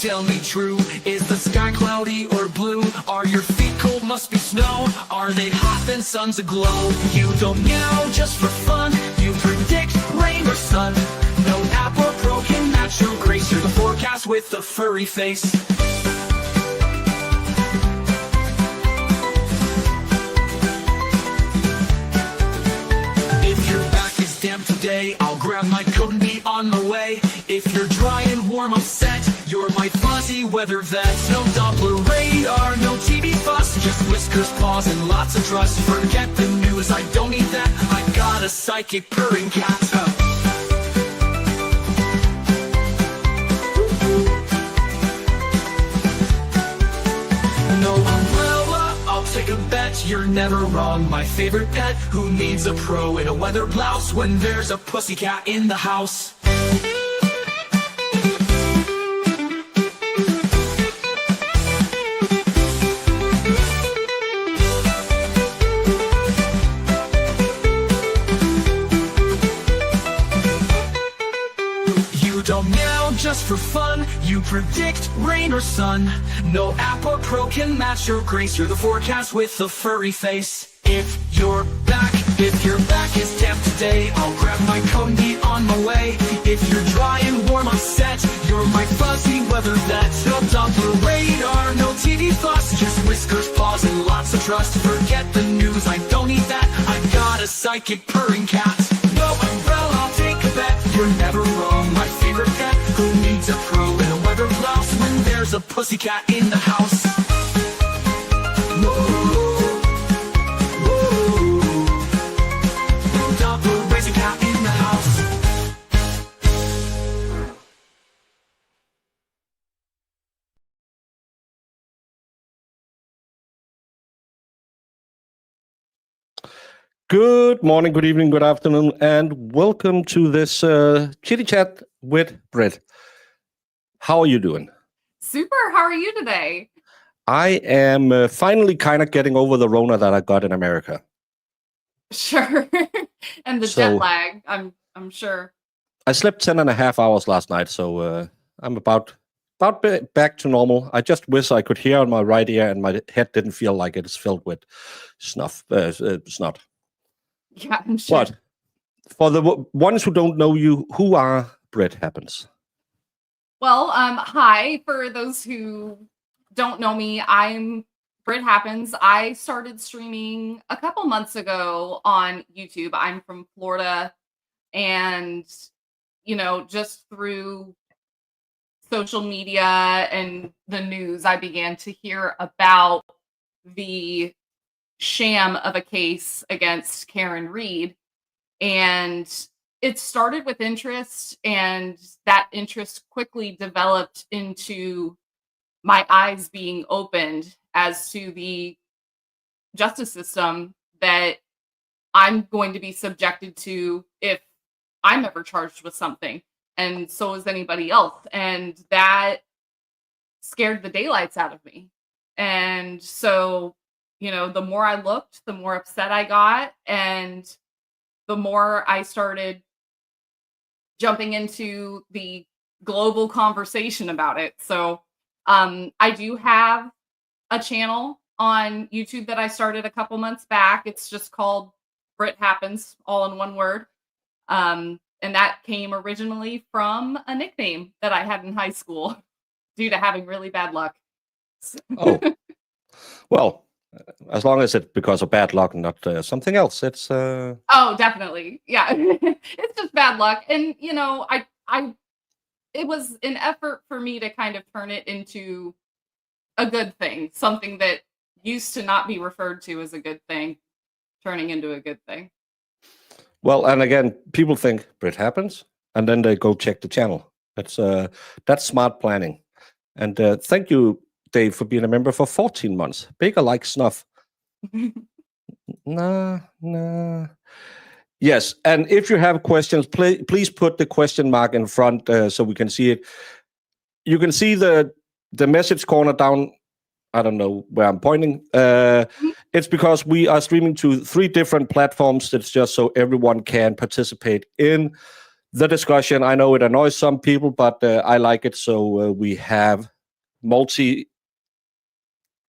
tell me true. Is the sky cloudy or blue? Are your feet cold, must be snow? Are they hot, then sun's aglow? You don't meow just for fun. You predict rain or sun. No app or pro can match your grace. You're the forecast with the furry face. If your back is damp today, I'll grab my coat and be on my way. If you're dry and warm, I'm set. You're my fuzzy weather vet. No Doppler radar, no TV fuss. Just whiskers, paws, and lots of trust. Forget the news, I don't need that. I got a psychic purring cat. No umbrella, I'll take a bet. You're never wrong, my favorite pet. Who needs a pro in a weather blouse when there's a pussycat in the house? Don't meow just for fun. You predict rain or sun. No app or pro can match your grace. You're the forecast with the furry face. If your back is damp today, I'll grab my coat and be on my way. If you're dry and warm, I'm set. You're my fuzzy weather vet. No Doppler radar, no TV fuss. Just whiskers, paws, and lots of trust. Forget the news, I don't need that. I got a psychic purring cat. No umbrella, I'll take a bet. You're never wrong, my favorite pet. Who needs a pro in a weather blouse when there's a pussycat in the house? Doppler raising cat in the house. Good morning, good evening, good afternoon, and welcome to this chitty chat with Britt. How are you doing? Super. How are you today? I am finally kind of getting over the Rona that I got in America. Sure. And the jet lag, I'm sure. I slept 10 and a half hours last night, so I'm about back to normal. I just wish I could hear on my right ear and my head didn't feel like it is filled with snot. Yeah, I'm sure. But for the ones who don't know you, who are Britt Happens? Well, hi. For those who don't know me, I'm Britt Happens. I started streaming a couple months ago on YouTube. I'm from Florida, and just through social media and the news, I began to hear about the sham of a case against Karen Reed, and it started with interest, and that interest quickly developed into my eyes being opened as to the justice system that I'm going to be subjected to if I'm ever charged with something, and so is anybody else. And that scared the daylights out of me. And so the more I looked, the more upset I got, and the more I started jumping into the global conversation about it. So I do have a channel on YouTube that I started a couple months back. It's just called Britt Happens, all in one word. And that came originally from a nickname that I had in high school due to having really bad luck. Oh, well. As long as it's because of bad luck, not something else. It's Oh, definitely. Yeah. It's just bad luck. And it was an effort for me to kind of turn it into a good thing, something that used to not be referred to as a good thing, turning into a good thing. Well, and again, people think Britt Happens, and then they go check the channel. That's smart planning. And thank you, Dave, for being a member for 14 months. Bigger like snuff. Nah. Yes, and if you have questions, please put the question mark in front so we can see it. You can see the message corner down. I don't know where I'm pointing. It's because we are streaming to 3 different platforms. It's just so everyone can participate in the discussion. I know it annoys some people, but I like it, so we have multi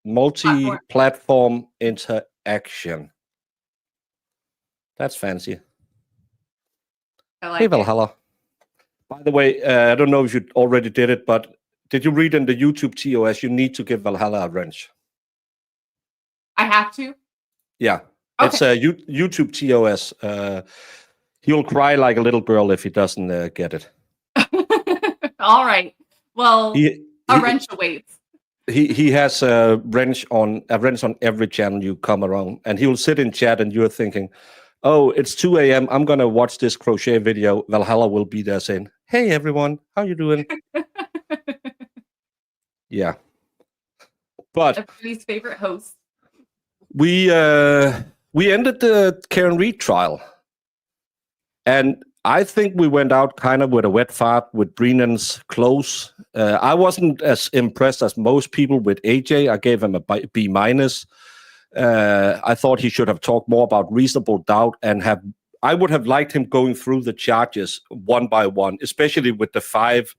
Platform. multi-platform interaction. That's fancy. I Hey, like it. Valhalla. By the way, I don't know if you already did it, but did you read in the YouTube TOS? You need to give Valhalla a wrench. I have to. Yeah, it's a YouTube TOS. He'll cry like a little girl if he doesn't get it. All right. Well, He a he, wrench awaits. he has a wrench on every channel you come around, and he will sit in chat, and you're thinking, "Oh, it's 2 a.m. I'm gonna watch this crochet video." Valhalla will be there saying, "Hey everyone, how you doing?" Yeah, but Everybody's favorite host. we ended the Karen Reed trial, and I think we went out kind of with a wet fart with Brennan's close. I wasn't as impressed as most people with AJ. I gave him a B minus. I thought he should have talked more about reasonable doubt and I would have liked him going through the charges one by one, especially with the 5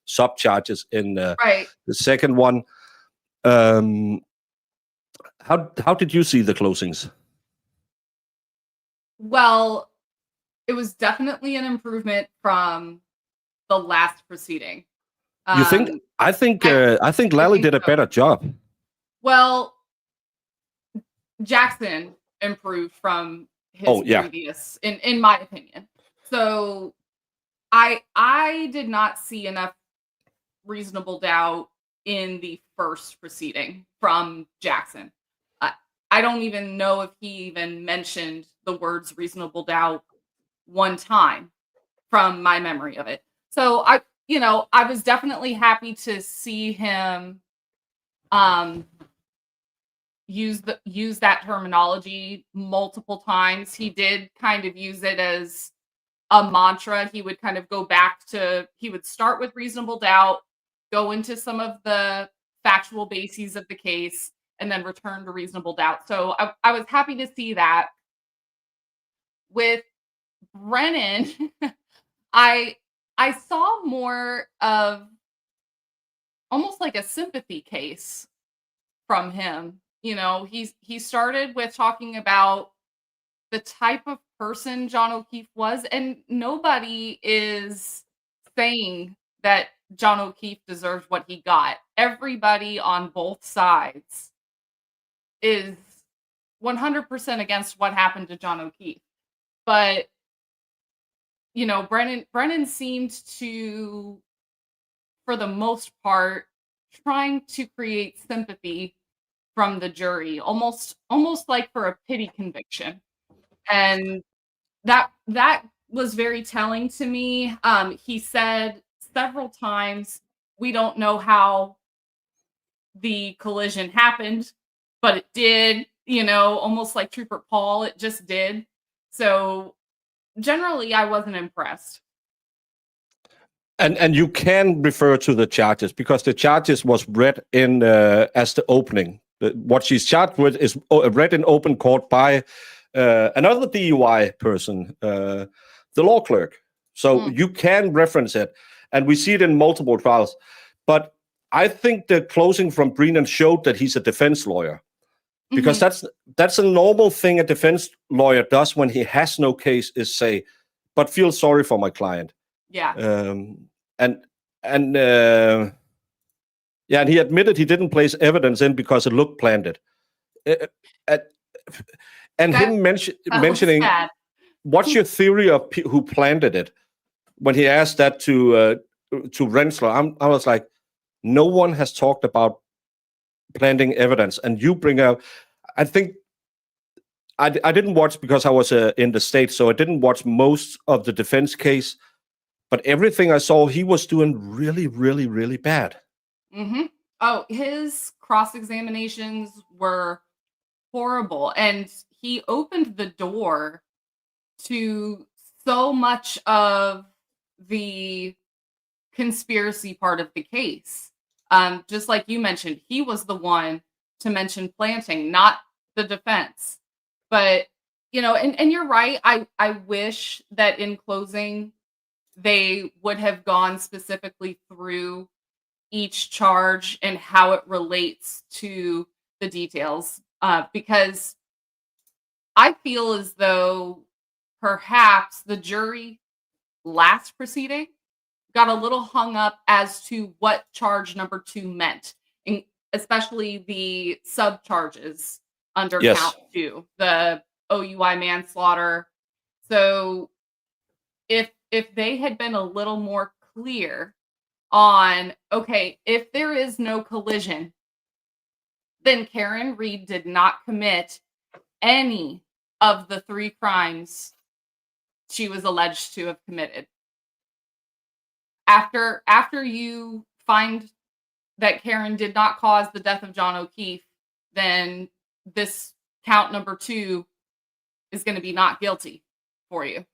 sub charges in Right. the second one. How did you see the closings? Well, it was definitely an improvement from the last proceeding. You think? I think Lally did a better job. Well, Jackson improved from his previous, in my opinion. So I did not see enough reasonable doubt in the first proceeding from Jackson. I don't even know if he even mentioned the words reasonable doubt one time from my memory of it. So I was definitely happy to see him use that terminology multiple times. He did kind of use it as a mantra. He would kind of go back to, he would start with reasonable doubt, go into some of the factual bases of the case, and then return to reasonable doubt. So I was happy to see that. With Brennan, I saw more of almost like a sympathy case from him. You know, he started with talking about the type of person John O'Keefe was, and nobody is saying that John O'Keefe deserved what he got. Everybody on both sides is 100% against what happened to John O'Keefe. But you know, Brennan seemed to, for the most part, trying to create sympathy from the jury, almost like for a pity conviction. And that was very telling to me. He said several times, "We don't know how the collision happened, but it did," you know, almost like Trooper Paul, it just did. So generally I wasn't impressed. And you can refer to the charges because the charges was read in as the opening. What she's charged with is read in open court by another DUI person, the law clerk. So you can reference it, and we see it in multiple trials. But I think the closing from Brennan showed that he's a defense lawyer, because that's a normal thing a defense lawyer does when he has no case, is say, "But feel sorry for my client." Yeah. And he admitted he didn't place evidence in because it looked planted. And him mentioning, what's your theory of who planted it? When he asked that to Rensler, I was like, no one has talked about planting evidence, and you bring up. I think I didn't watch because I was in the States, so I didn't watch most of the defense case. But everything I saw, he was doing really, really, really bad. Oh, his cross-examinations were horrible. And he opened the door to so much of the conspiracy part of the case. Just like you mentioned, he was the one to mention planting, not the defense. But, you know, and you're right. I wish that in closing, they would have gone specifically through each charge and how it relates to the details, because I feel as though perhaps the jury last proceeding got a little hung up as to what charge number 2 meant, and especially the sub charges under Yes. count 2, the OUI manslaughter. So if they had been a little more clear on, okay, if there is no collision, then Karen Reed did not commit any of the 3 crimes she was alleged to have committed. After you find that Karen did not cause the death of John O'Keefe, then this count number 2 is going to be not guilty for you.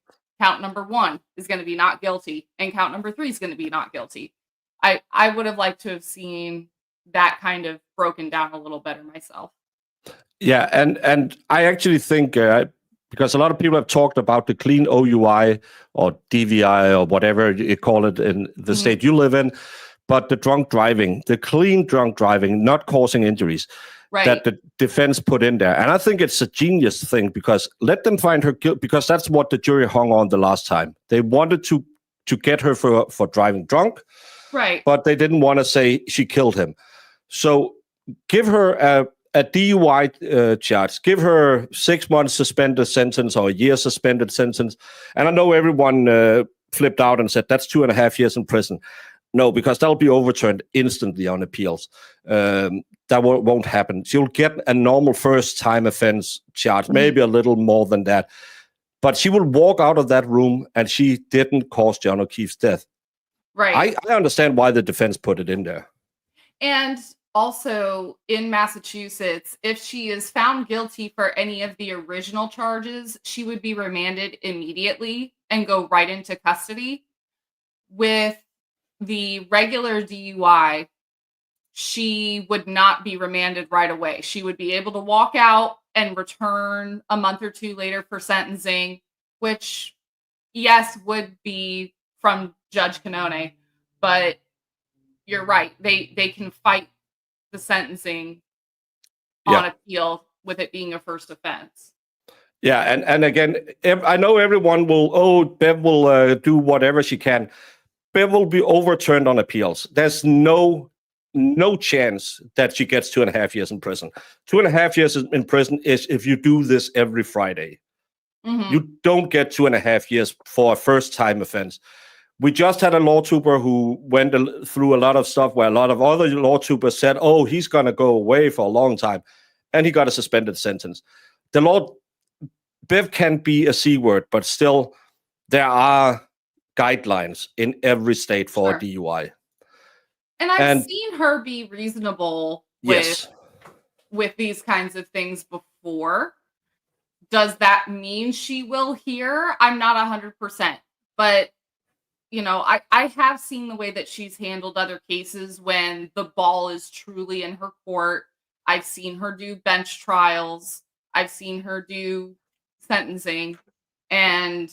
Count number 1 is going to be not guilty, and count number 3 is going to be not guilty. I would have liked to have seen that kind of broken down a little better myself. Yeah, and I actually think because a lot of people have talked about the clean OUI or DVI or whatever you call it in the state you live in, but the drunk driving, the clean drunk driving, not causing injuries, Right. that the defense put in there. And I think it's a genius thing, because let them find her guilty, because that's what the jury hung on the last time. They wanted to get her for driving drunk, Right. but they didn't want to say she killed him. So give her a DUI charge. Give her 6 months suspended sentence or a year suspended sentence. And I know everyone flipped out and said that's 2.5 years in prison. No, because that'll be overturned instantly on appeals. That won't happen. She'll get a normal first-time offense charge, maybe a little more than that. But she will walk out of that room and she didn't cause John O'Keefe's death. Right. I understand why the defense put it in there. And also in Massachusetts, if she is found guilty for any of the original charges, she would be remanded immediately and go right into custody. With the regular DUI, she would not be remanded right away. She would be able to walk out and return a month or 2 later for sentencing, which, yes, would be from Judge Canone, but you're right. They can fight the sentencing on appeal with it being a first offense. Yeah, and again, I know everyone will, Bev will do whatever she can. Bev will be overturned on appeals. There's no chance that she gets 2.5 years in prison. 2.5 years in prison is if you do this every Friday. You don't get 2.5 years for a first-time offense. We just had a law trooper who went through a lot of stuff where a lot of other law troopers said, oh, he's going to go away for a long time. And he got a suspended sentence. The law, Bev can be a C word, but still there are guidelines in every state for a DUI. And I've seen her be reasonable Yes. with these kinds of things before. Does that mean she will here? I'm not 100%. But, you know, I have seen the way that she's handled other cases when the ball is truly in her court. I've seen her do bench trials. I've seen her do sentencing. And,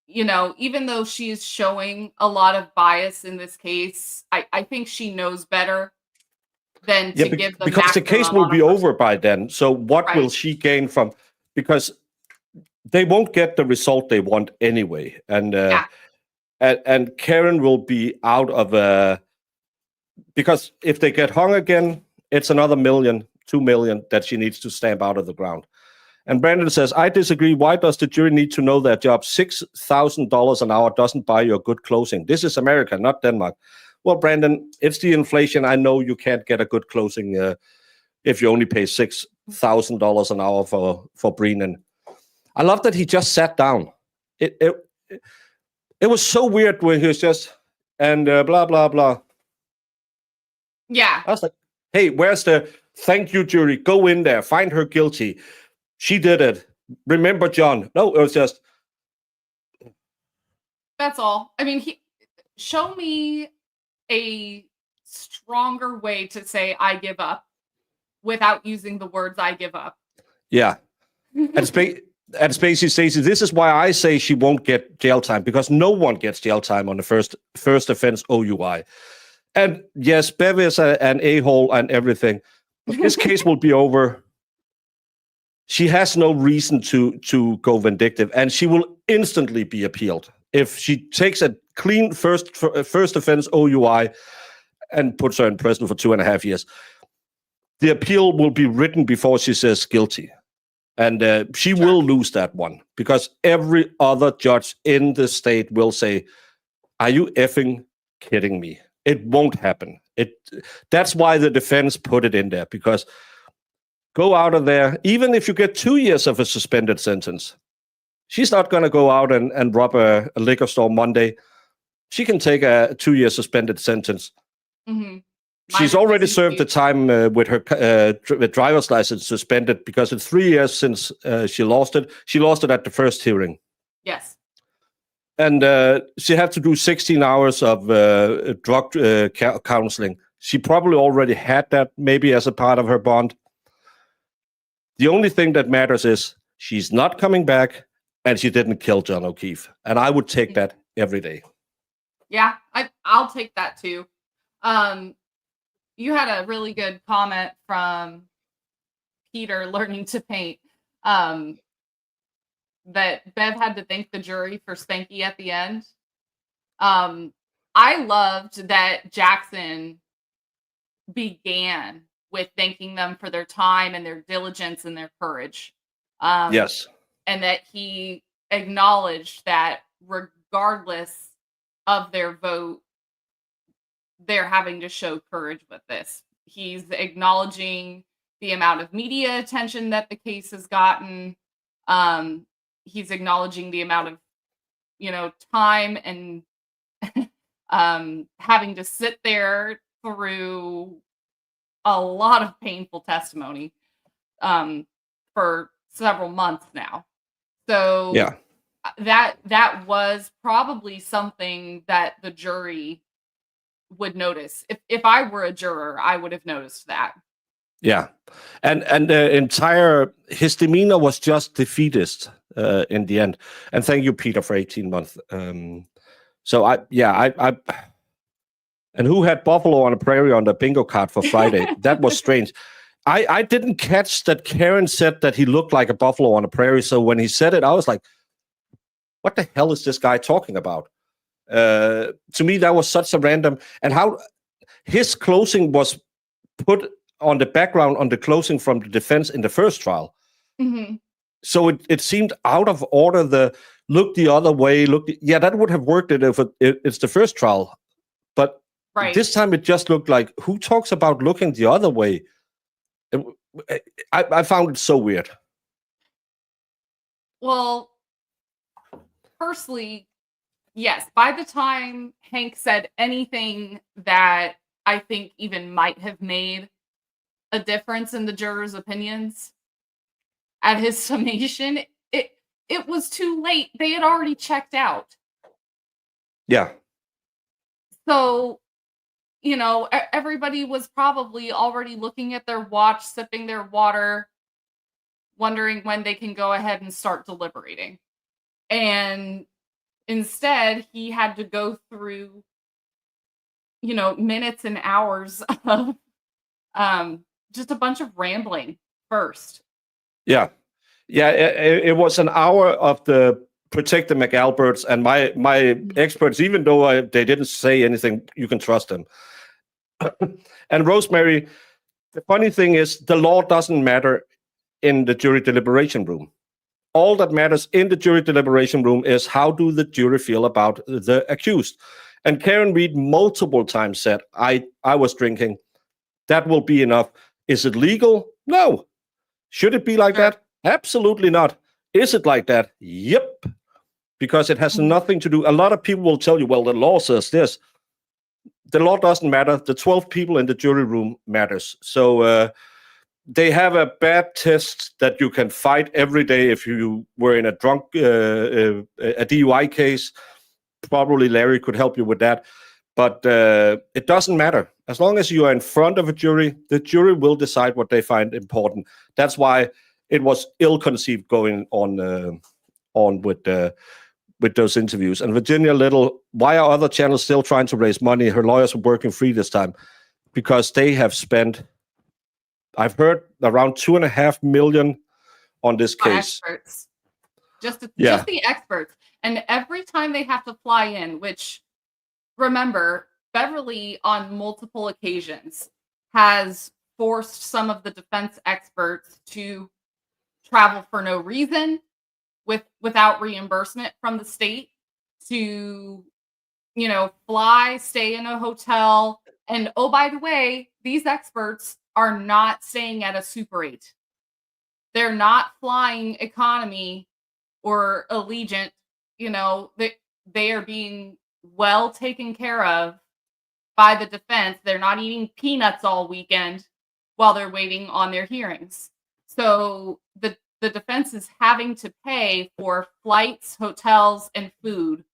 you know, even though she's showing a lot of bias in this case, I think she knows better than to give the because the case will be over by then. So what will she gain from? Because they won't get the result they want anyway, and Karen will be out of because if they get hung again, it's another $2 million that she needs to stamp out of the ground. And Brandon says, I disagree. Why does the jury need to know their job? $6,000 an hour doesn't buy you a good closing. This is America, not Denmark. Well, Brandon, it's the inflation. I know you can't get a good closing if you only pay $6,000 an hour for Brennan. I love that he just sat down. It was so weird when he was just, and blah, blah, blah. Yeah. I was like, hey, where's the thank you, jury? Go in there. Find her guilty. She did it. Remember John. No, it was just. That's all. I mean, show me a stronger way to say I give up without using the words I give up. Yeah. And Spacey Stacey, this is why I say she won't get jail time, because no one gets jail time on the first offense OUI. And yes, Bev is an a-hole and everything. But this case will be over. She has no reason to go vindictive, and she will instantly be appealed if she takes a clean first offense OUI and puts her in prison for 2.5 years. The appeal will be written before she says guilty, and she will lose that one because every other judge in the state will say, "Are you effing kidding me? It won't happen." That's why the defense put it in there, because go out of there, even if you get 2 years of a suspended sentence, she's not going to go out and rob a liquor store Monday. She can take a 2-year suspended sentence. Mm-hmm. She's already served the time with her driver's license suspended because it's 3 years since she lost it. She lost it at the first hearing. Yes. And she had to do 16 hours of drug counseling. She probably already had that, maybe as a part of her bond. The only thing that matters is she's not coming back, and she didn't kill John O'Keefe. And I would take that every day. Yeah, I'll take that too. You had a really good comment from Peter learning to paint. That Bev had to thank the jury for Spanky at the end. I loved that Jackson began with thanking them for their time and their diligence and their courage. Yes. And that he acknowledged that regardless of their vote, they're having to show courage with this. He's acknowledging the amount of media attention that the case has gotten. He's acknowledging the amount of, time and having to sit there through a lot of painful testimony for several months now. So yeah, that was probably something that the jury would notice. If I were a juror, I would have noticed that. Yeah, and his demeanor was just defeatist in the end. And thank you, Peter, for 18 months. So I and who had Buffalo on a Prairie on the bingo card for Friday? That was strange. I didn't catch that Karen said that he looked like a buffalo on a prairie. So when he said it, I was like, what the hell is this guy talking about? To me, that was such a random, and how his closing was put on the background on the closing from the defense in the first trial. Mm-hmm. So it seemed out of order. The look the other way, that would have worked if it's the first trial. But this time it just looked like, who talks about looking the other way? I found it so weird. Well, firstly, yes, by the time Hank said anything that I think even might have made a difference in the jurors' opinions at his summation, it was too late. They had already checked out. Yeah. So, everybody was probably already looking at their watch, sipping their water, wondering when they can go ahead and start deliberating. And instead, he had to go through, minutes and hours of just a bunch of rambling first. Yeah. It was an hour of the protect the McAlberts, and my experts, even though they didn't say anything, you can trust them. And Rosemary, the funny thing is, the law doesn't matter in the jury deliberation room. All that matters in the jury deliberation room is how do the jury feel about the accused. And Karen Reed multiple times said, I was drinking. That will be enough. Is it legal? No. Should it be like that? Absolutely not. Is it like that? Yep. Because it has nothing to do. A lot of people will tell you, well, the law says this. The law doesn't matter. The 12 people in the jury room matters. So they have a bad test that you can fight every day if you were in a a DUI case. Probably Larry could help you with that. But it doesn't matter. As long as you are in front of a jury, the jury will decide what they find important. That's why it was ill-conceived going on with with those interviews. And Virginia Little, why are other channels still trying to raise money? Her lawyers are working free this time because they have spent, I've heard, around $2.5 million on this case. Experts. Just the experts. And every time they have to fly in, which, remember, Beverly on multiple occasions has forced some of the defense experts to travel for no reason without reimbursement from the state, to, fly, stay in a hotel. And oh, by the way, these experts are not staying at a Super 8. They're not flying economy or Allegiant. They are being well taken care of by the defense. They're not eating peanuts all weekend while they're waiting on their hearings. So the defense is having to pay for flights, hotels, and food,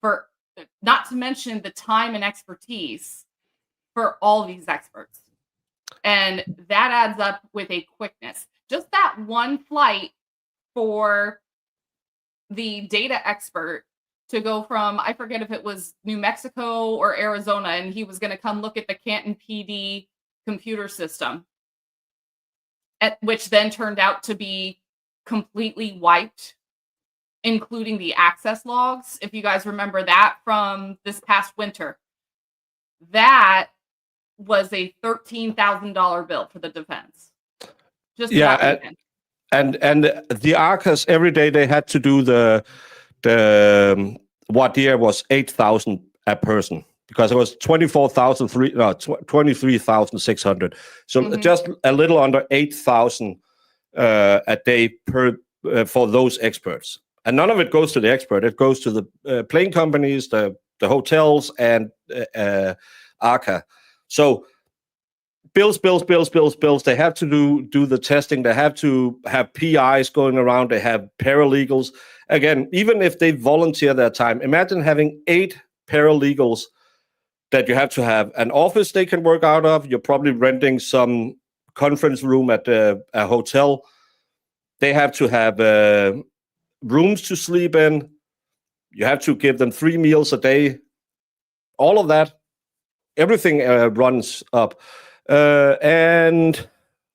for not to mention the time and expertise for all these experts. And that adds up with a quickness. Just that one flight for the data expert to go from, I forget if it was New Mexico or Arizona, and he was going to come look at the Canton PD computer system, which then turned out to be completely wiped, including the access logs. If you guys remember that from this past winter, that was a $13,000 bill for the defense. Just and the ARCAs every day they had to do the what year was 8,000 a person, because it was 23,600. So just a little under 8,000 a day per for those experts, and none of it goes to the expert. It goes to the plane companies, the hotels, and ARCA. So bills. They have to do the testing. They have to have PIs going around. They have paralegals. Again, even if they volunteer their time, imagine having 8 paralegals that you have to have an office they can work out of. You're probably renting some conference room at a hotel. They have to have rooms to sleep in. You have to give them 3 meals a day. All of that, everything runs up. And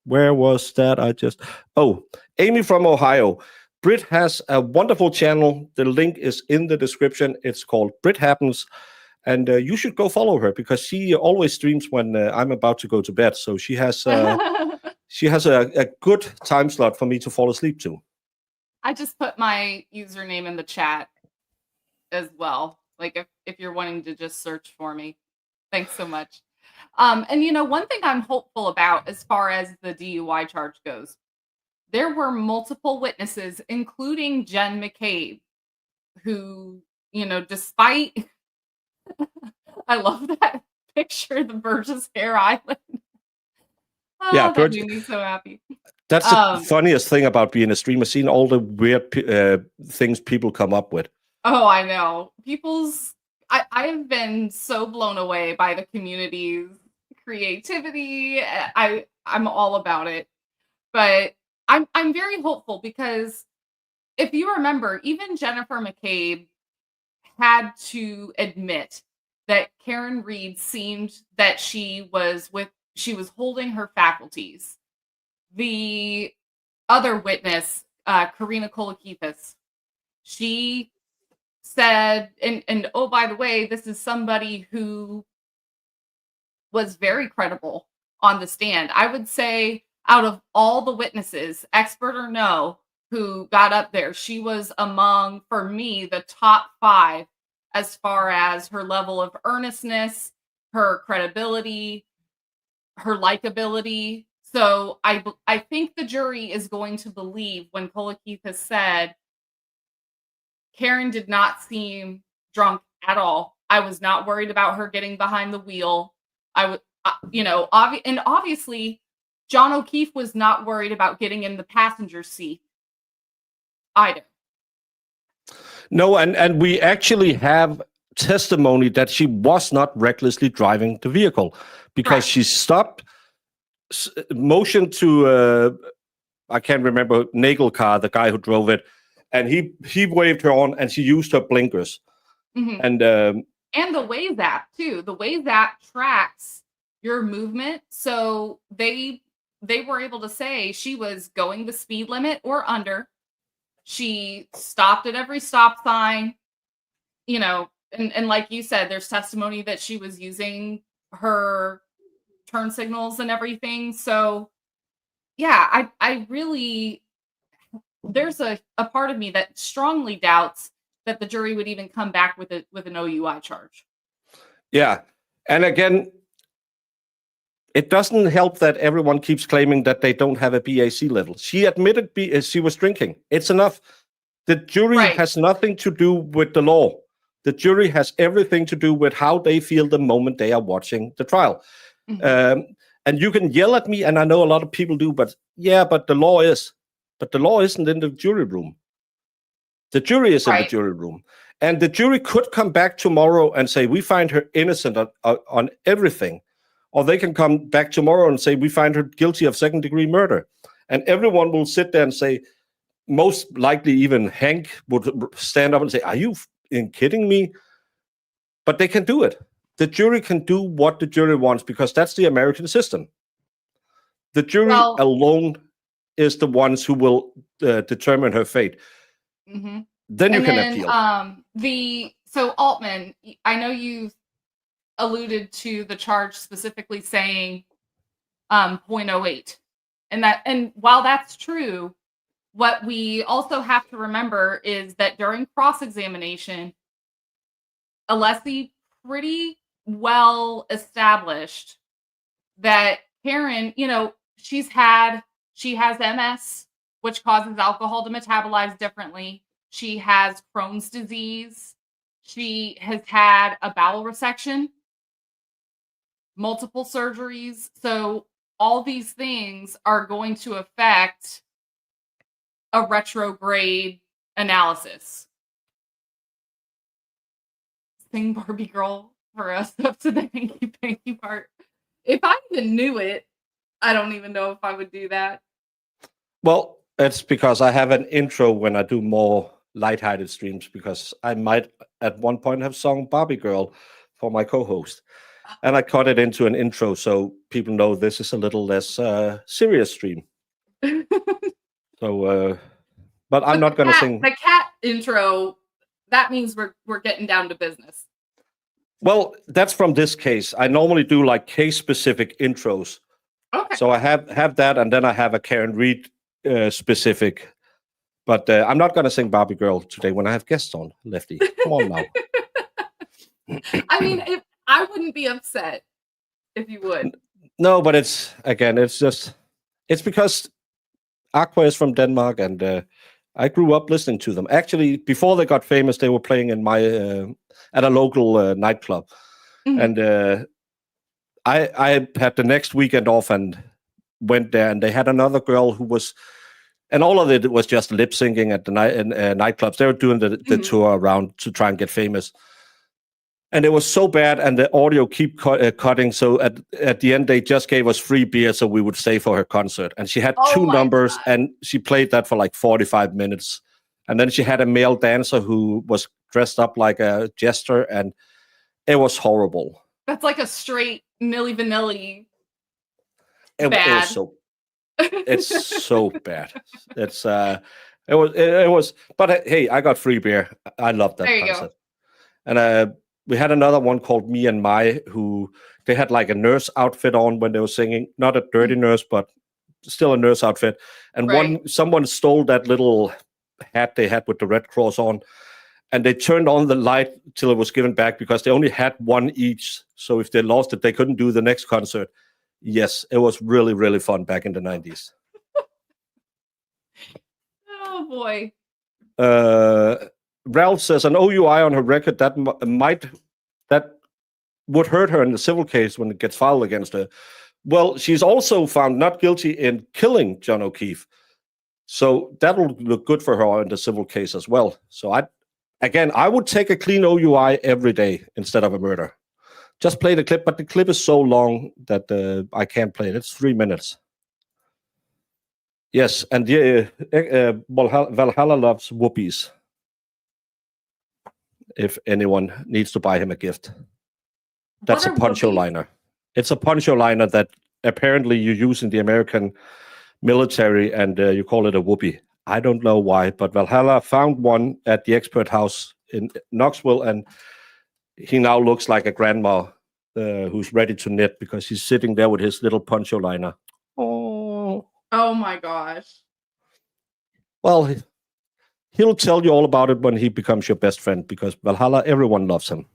where was that? Amy from Ohio. Britt has a wonderful channel. The link is in the description. It's called Britt Happens. And you should go follow her, because she always streams when I'm about to go to bed. So she has a good time slot for me to fall asleep to. I just put my username in the chat as well. Like if you're wanting to just search for me. Thanks so much. And one thing I'm hopeful about as far as the DUI charge goes, there were multiple witnesses, including Jen McCabe, who, despite I love that picture, the Burgess Hare Island. That made me so happy. That's the funniest thing about being a streamer, seeing all the weird things people come up with. Oh, I know. I have been so blown away by the community's creativity. I'm all about it. But I'm very hopeful, because if you remember, even Jennifer McCabe had to admit that Karen Reed seemed that she was holding her faculties. The other witness, Karina Kolakithis, she said, and oh, by the way, this is somebody who was very credible on the stand. I would say out of all the witnesses, expert or no, who got up there, she was among, for me, the top 5 as far as her level of earnestness, her credibility, her likability. So I think the jury is going to believe when Kolakithis said, Karen did not seem drunk at all. I was not worried about her getting behind the wheel. Obviously, John O'Keefe was not worried about getting in the passenger seat either. No, and we actually have testimony that she was not recklessly driving the vehicle, because she stopped, motioned to, I can't remember, Nagelkar, the guy who drove it, and he waved her on, and she used her blinkers. Mhm. And And the Waze app too. The Waze app tracks your movement, so they were able to say she was going the speed limit or under. She stopped at every stop sign, you know, and like you said, there's testimony that she was using her turn signals and everything. So yeah, I really, there's a part of me that strongly doubts that the jury would even come back with an OUI charge. yeah, and again, it doesn't help that everyone keeps claiming that they don't have a BAC level. She admitted she was drinking. It's enough. The jury Right. has nothing to do with the law. The jury has everything to do with how they feel the moment they are watching the trial. Mhm. And you can yell at me, and I know a lot of people do, but the law is. But the law isn't in the jury room. The jury is in the Right. jury room. And the jury could come back tomorrow and say, we find her innocent on everything. Or they can come back tomorrow and say, we find her guilty of second-degree murder. And everyone will sit there and say, most likely even Hank would stand up and say, are you kidding me? But they can do it. The jury can do what the jury wants because that's the American system. The jury alone is the ones who will determine her fate. Mm-hmm. Then you can appeal. So Altman, I know you alluded to the charge specifically saying 0.08. And while that's true, what we also have to remember is that during cross-examination, Alessi pretty well established that Karen, she has MS, which causes alcohol to metabolize differently. She has Crohn's disease. She has had a bowel resection, multiple surgeries. So all these things are going to affect a retrograde analysis. Sing Barbie Girl for us up to the hanky panky part. If I even knew it, I don't even know if I would do that. Well, it's because I have an intro when I do more lighthearted streams, because I might at one point have sung Barbie Girl for my co-host. And I cut it into an intro so people know this is a little less serious stream. So, but I'm not going to sing. The cat intro, that means we're getting down to business. Well, that's from this case. I normally do like case-specific intros. Okay. So I have that, and then I have a Karen Reed specific. But I'm not going to sing Barbie Girl today when I have guests on, Lefty. Come on now. I mean, I wouldn't be upset if you would. No, but it's because Aqua is from Denmark, and I grew up listening to them. Actually, before they got famous, they were playing in my at a local nightclub, and I had the next weekend off and went there, and they had another girl who was, and all of it was just lip syncing at the nightclubs. They were doing the tour around to try and get famous. And it was so bad, and the audio keep cutting. So at the end, they just gave us free beer so we would stay for her concert. And she had two numbers, and she played that for like 45 minutes. And then she had a male dancer who was dressed up like a jester, and it was horrible. That's like a straight Milli Vanilli. It was so. It's so bad. It was. But hey, I got free beer. I loved that concert. Go. And we had another one called Me and My, who they had like a nurse outfit on when they were singing. Not a dirty nurse, but still a nurse outfit. And someone stole that little hat they had with the Red Cross on, and they turned on the light till it was given back because they only had one each. So if they lost it, they couldn't do the next concert. Yes, it was really, really fun back in the 90s. Oh, boy. Ralph says an OUI on her record that would hurt her in the civil case when it gets filed against her. Well, she's also found not guilty in killing John O'Keefe, so that will look good for her in the civil case as well. So I would take a clean OUI every day instead of a murder. Just play the clip, but the clip is so long that I can't play it. It's 3 minutes. Yes, and Valhalla loves whoopies. If anyone needs to buy him a gift, that's What a are poncho whoopies? liner. It's a poncho liner that apparently you use in the American military, and you call it a whoopee. I don't know why, but Valhalla found one at the expert house in Knoxville, and he now looks like a grandma who's ready to knit because he's sitting there with his little poncho liner. Oh, Oh my gosh. well, he'll tell you all about it when he becomes your best friend because Valhalla, everyone loves him.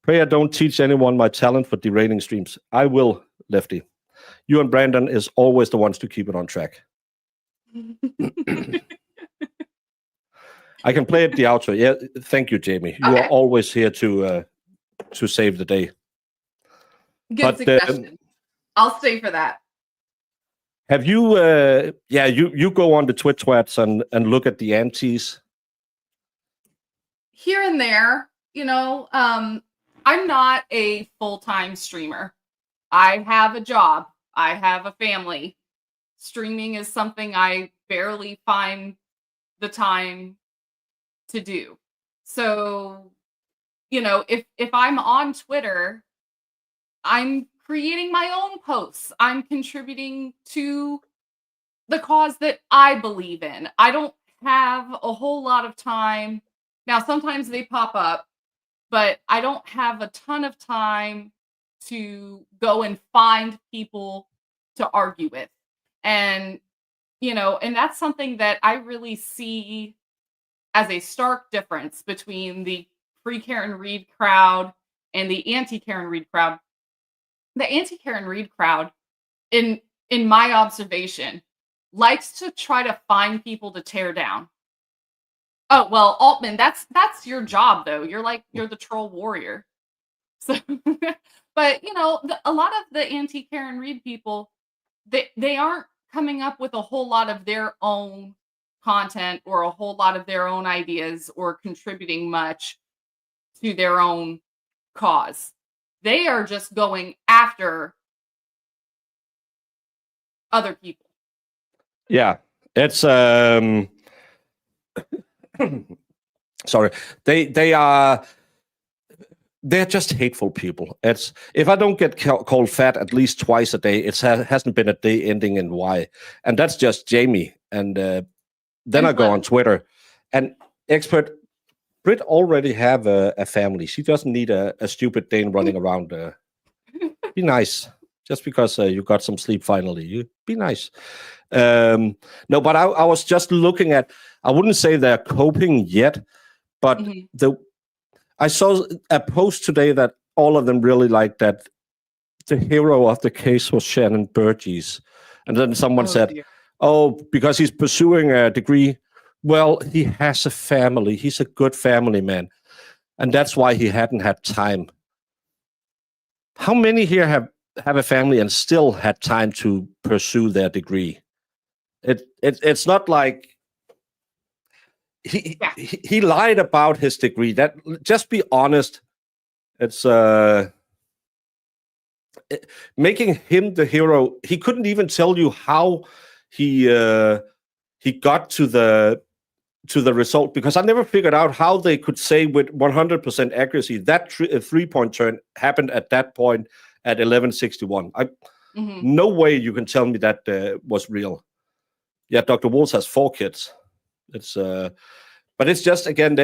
Pray I don't teach anyone my talent for derailing streams. I will, Lefty. You and Brandon is always the ones to keep it on track. I can play it the outro. Yeah, thank you, Jamie. You are Okay. always here to save the day. Good suggestion. I'll stay for that. Have you? You go on the twats and look at the antis. Here and there, I'm not a full-time streamer. I have a job. I have a family. Streaming is something I barely find the time to do. So, if I'm on Twitter, I'm creating my own posts. I'm contributing to the cause that I believe in. I don't have a whole lot of time. Now, sometimes they pop up, but I don't have a ton of time to go and find people to argue with. And, and that's something that I really see as a stark difference between the pre-Karen Reed crowd and the anti-Karen Reed crowd. The anti-Karen Reed crowd, in my observation, likes to try to find people to tear down. Oh, well, Altman, that's your job though. You're the troll warrior. So but a lot of the anti-Karen Reed people, they aren't coming up with a whole lot of their own content or a whole lot of their own ideas or contributing much to their own cause. They are just going after other people. Yeah, it's sorry. They're just hateful people. It's if I don't get called fat at least twice a day, it hasn't been a day ending in Y, and that's just Jamie. And then I go on Twitter, and expert Britt already have a family. She doesn't need a stupid Dane running around. Be nice, just because you got some sleep finally. You be nice. No, but I was just looking at. I wouldn't say they're coping yet, but I saw a post today that all of them really liked that the hero of the case was Shannon Burgess. And then someone said, dear. oh, because he's pursuing a degree. Well, he has a family. He's a good family man. And that's why he hadn't had time. How many here have a family and still had time to pursue their degree? It's not like he lied about his degree. That just be honest. It's making him the hero. He couldn't even tell you how he got to the result, because I never figured out how they could say with 100% accuracy that 3-point turn happened at that point at 11:61. No way you can tell me that was real. Yeah, Dr. Waltz has 4 kids. It's but it's just again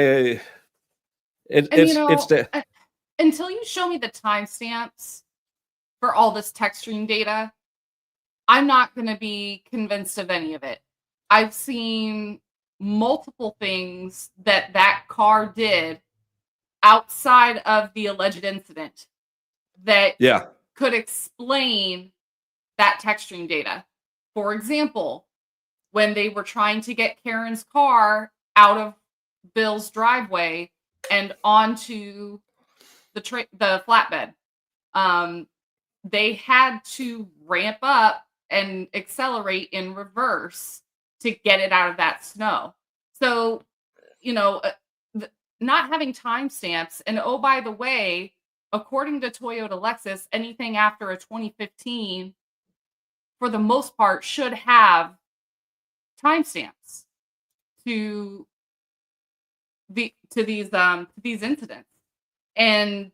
until you show me the timestamps for all this text stream data, I'm not going to be convinced of any of it. I've seen multiple things that car did outside of the alleged incident that could explain that text stream data. For example, when they were trying to get Karen's car out of Bill's driveway and onto the flatbed, they had to ramp up and accelerate in reverse to get it out of that snow. So, not having timestamps, and oh, by the way, according to Toyota Lexus, anything after a 2015, for the most part, should have timestamps to these incidents. And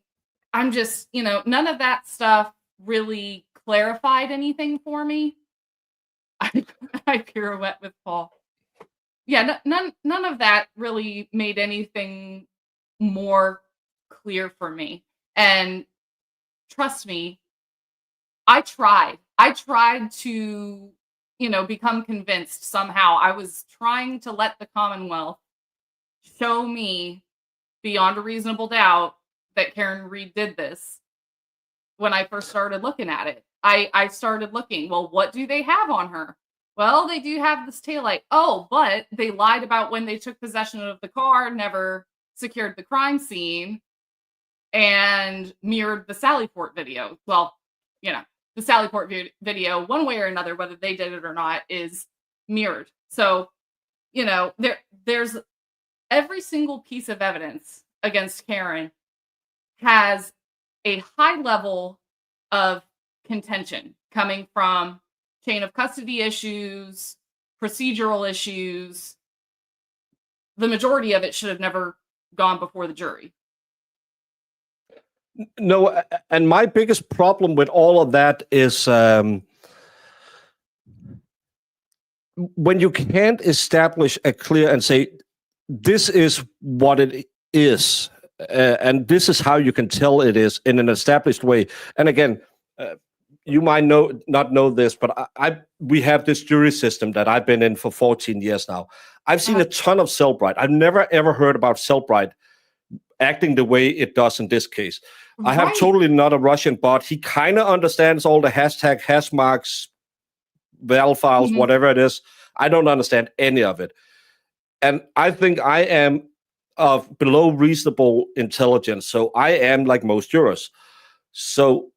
I'm just, none of that stuff really clarified anything for me. I pirouette with Paul. Yeah, none of that really made anything more clear for me. And trust me, I tried. I tried to, become convinced somehow. I was trying to let the Commonwealth show me beyond a reasonable doubt that Karen Reed did this when I first started looking at it. I started looking, well, what do they have on her? Well, they do have this taillight. Oh, but they lied about when they took possession of the car, never secured the crime scene, and mirrored the Sally Port video. Well, the Sally Port video, one way or another, whether they did it or not, is mirrored. So, there's every single piece of evidence against Karen has a high level of contention coming from chain of custody issues, procedural issues. The majority of it should have never gone before the jury. No, and my biggest problem with all of that is when you can't establish a clear and say, this is what it is, and this is how you can tell it is in an established way. And again, you might not know this, but we have this jury system that I've been in for 14 years now. I've seen a ton of Cellbrite. I've never ever heard about Cellbrite acting the way it does in this case. I have totally not a Russian bot. He kind of understands all the hashtag, hash marks, val files, whatever it is. I don't understand any of it. And I think I am of below reasonable intelligence. So I am like most jurors. So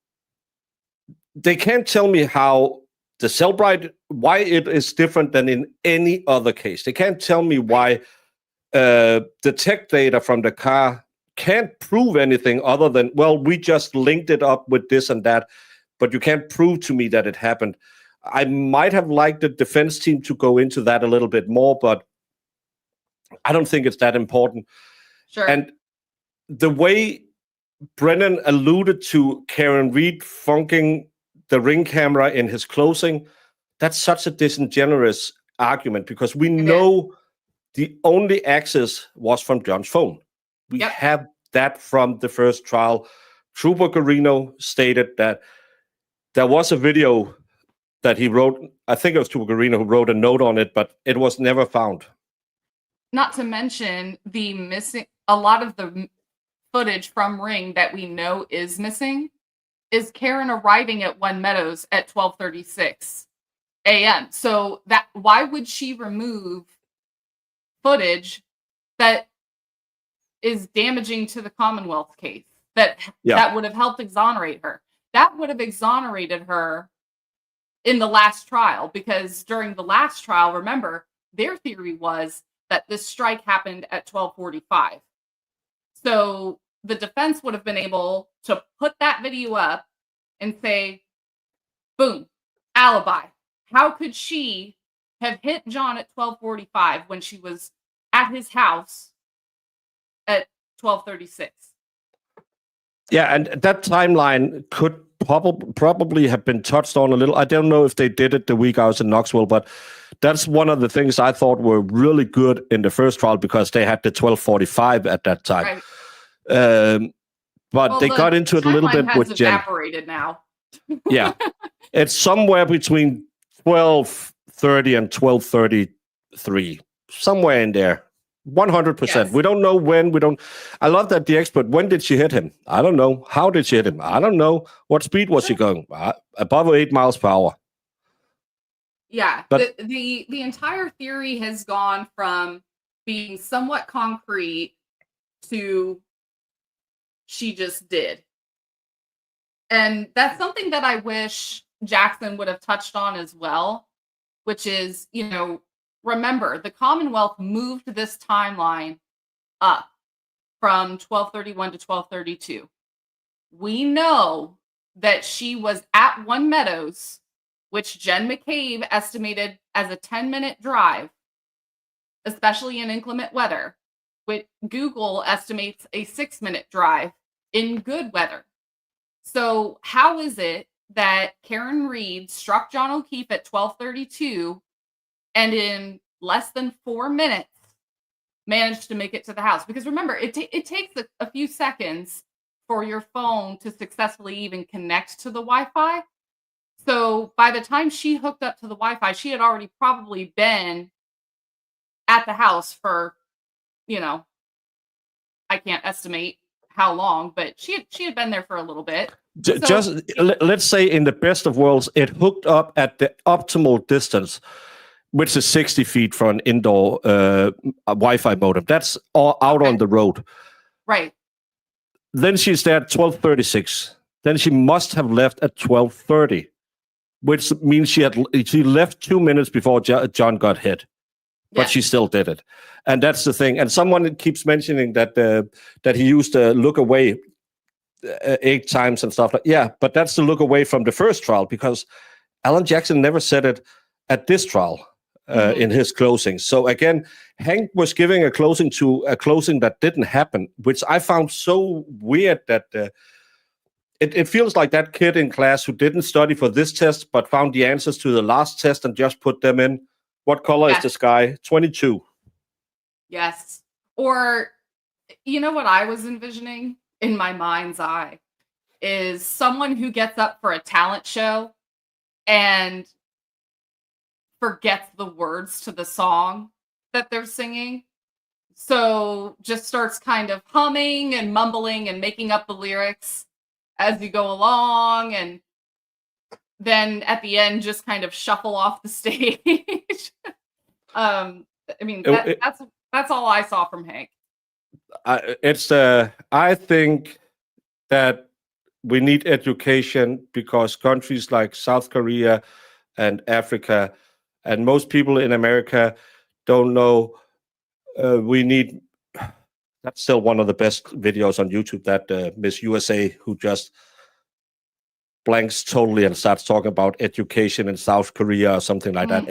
they can't tell me how the Cellbrite, why it is different than in any other case. They can't tell me why the tech data from the car can't prove anything other than, well, we just linked it up with this and that, but you can't prove to me that it happened. I might have liked the defense team to go into that a little bit more, but I don't think it's that important. Sure. And the way Brennan alluded to Karen Reed funking the Ring camera in his closing, that's such a disingenuous argument because we know the only access was from John's phone. We have that from the first trial. Trooper Garino stated that there was a video that he wrote. I think it was Trooper Garino who wrote a note on it, but it was never found. Not to mention a lot of the footage from Ring that we know is missing is Karen arriving at One Meadows at 12:36 a.m. So why would she remove footage that is damaging to the Commonwealth case that would have helped exonerate her? That would have exonerated her in the last trial, because during the last trial, remember, their theory was that this strike happened at 12:45. So the defense would have been able to put that video up and say, boom, alibi. How could she have hit John at 12:45 when she was at his house at 12:36? Yeah, and that timeline could probably have been touched on a little. I don't know if they did it the week I was in Knoxville, but that's one of the things I thought were really good in the first trial because they had the 12:45 at that time. Right. But they got into it a little bit with Jen. Evaporated now. Yeah, it's somewhere between 12:30 and 12:33, somewhere in there. 100%. Yes. We don't know when. I love that the expert. When did she hit him? I don't know. How did she hit him? I don't know. What speed was she going? Above 8 miles per hour. Yeah, but the entire theory has gone from being somewhat concrete to she just did. And that's something that I wish Jackson would have touched on as well, which is, remember, the Commonwealth moved this timeline up from 12:31 to 12:32. We know that she was at One Meadows, which Jen McCabe estimated as a 10-minute drive, especially in inclement weather, which Google estimates a 6-minute drive in good weather. So how is it that Karen Reed struck John O'Keefe at 12:32 and in less than 4 minutes managed to make it to the house? Because remember, it takes a few seconds for your phone to successfully even connect to the Wi-Fi. So by the time she hooked up to the Wi-Fi, she had already probably been at the house for, I can't estimate how long, but she had been there for a little bit. So, Let's say in the best of worlds, it hooked up at the optimal distance, which is 60 feet from an indoor Wi-Fi modem. That's all out on the road. Right. Then she's there at 12:36. Then she must have left at 12:30, which means she left 2 minutes before John got hit. But she still did it. And that's the thing. And someone keeps mentioning that he used to look away 8 times and stuff like. Yeah, but that's the look away from the first trial, because Alan Jackson never said it at this trial in his closing. So again, Hank was giving a closing that didn't happen, which I found so weird that it feels like that kid in class who didn't study for this test but found the answers to the last test and just put them in. What color is the sky? 22. Yes. Or, you know what I was envisioning in my mind's eye is someone who gets up for a talent show and forgets the words to the song that they're singing. So just starts kind of humming and mumbling and making up the lyrics as you go along, and then at the end just kind of shuffle off the stage. I mean, that's all I saw from Hank. I think that we need education, because countries like South Korea and Africa and most people in America don't know. That's still one of the best videos on YouTube, that Miss USA who just blanks totally and starts talking about education in South Korea or something like that.